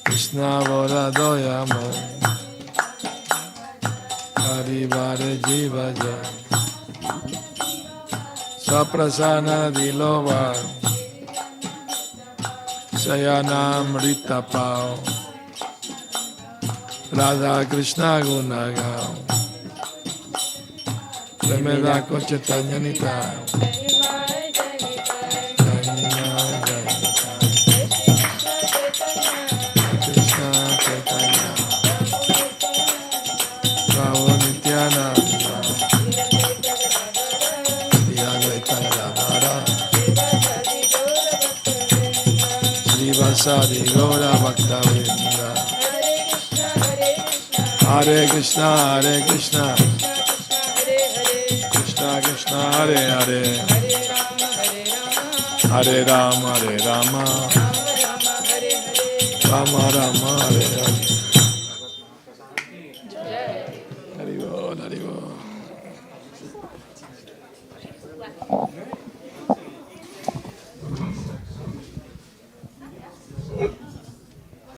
Krishna Vora Doyamo Harivare Jivaja Saprasana Dilova Sayanam Ritapao Radha Krishna Gunagao Lemeda Kochetanyanita Krishna Chaitanya Prabhu Vasadi Gaura Bhakta Vrinda. Hare Krishna, Hare Krishna, Krishna Krishna, Hare Hare, Hare Rama, Rama Rama, Hare Hare.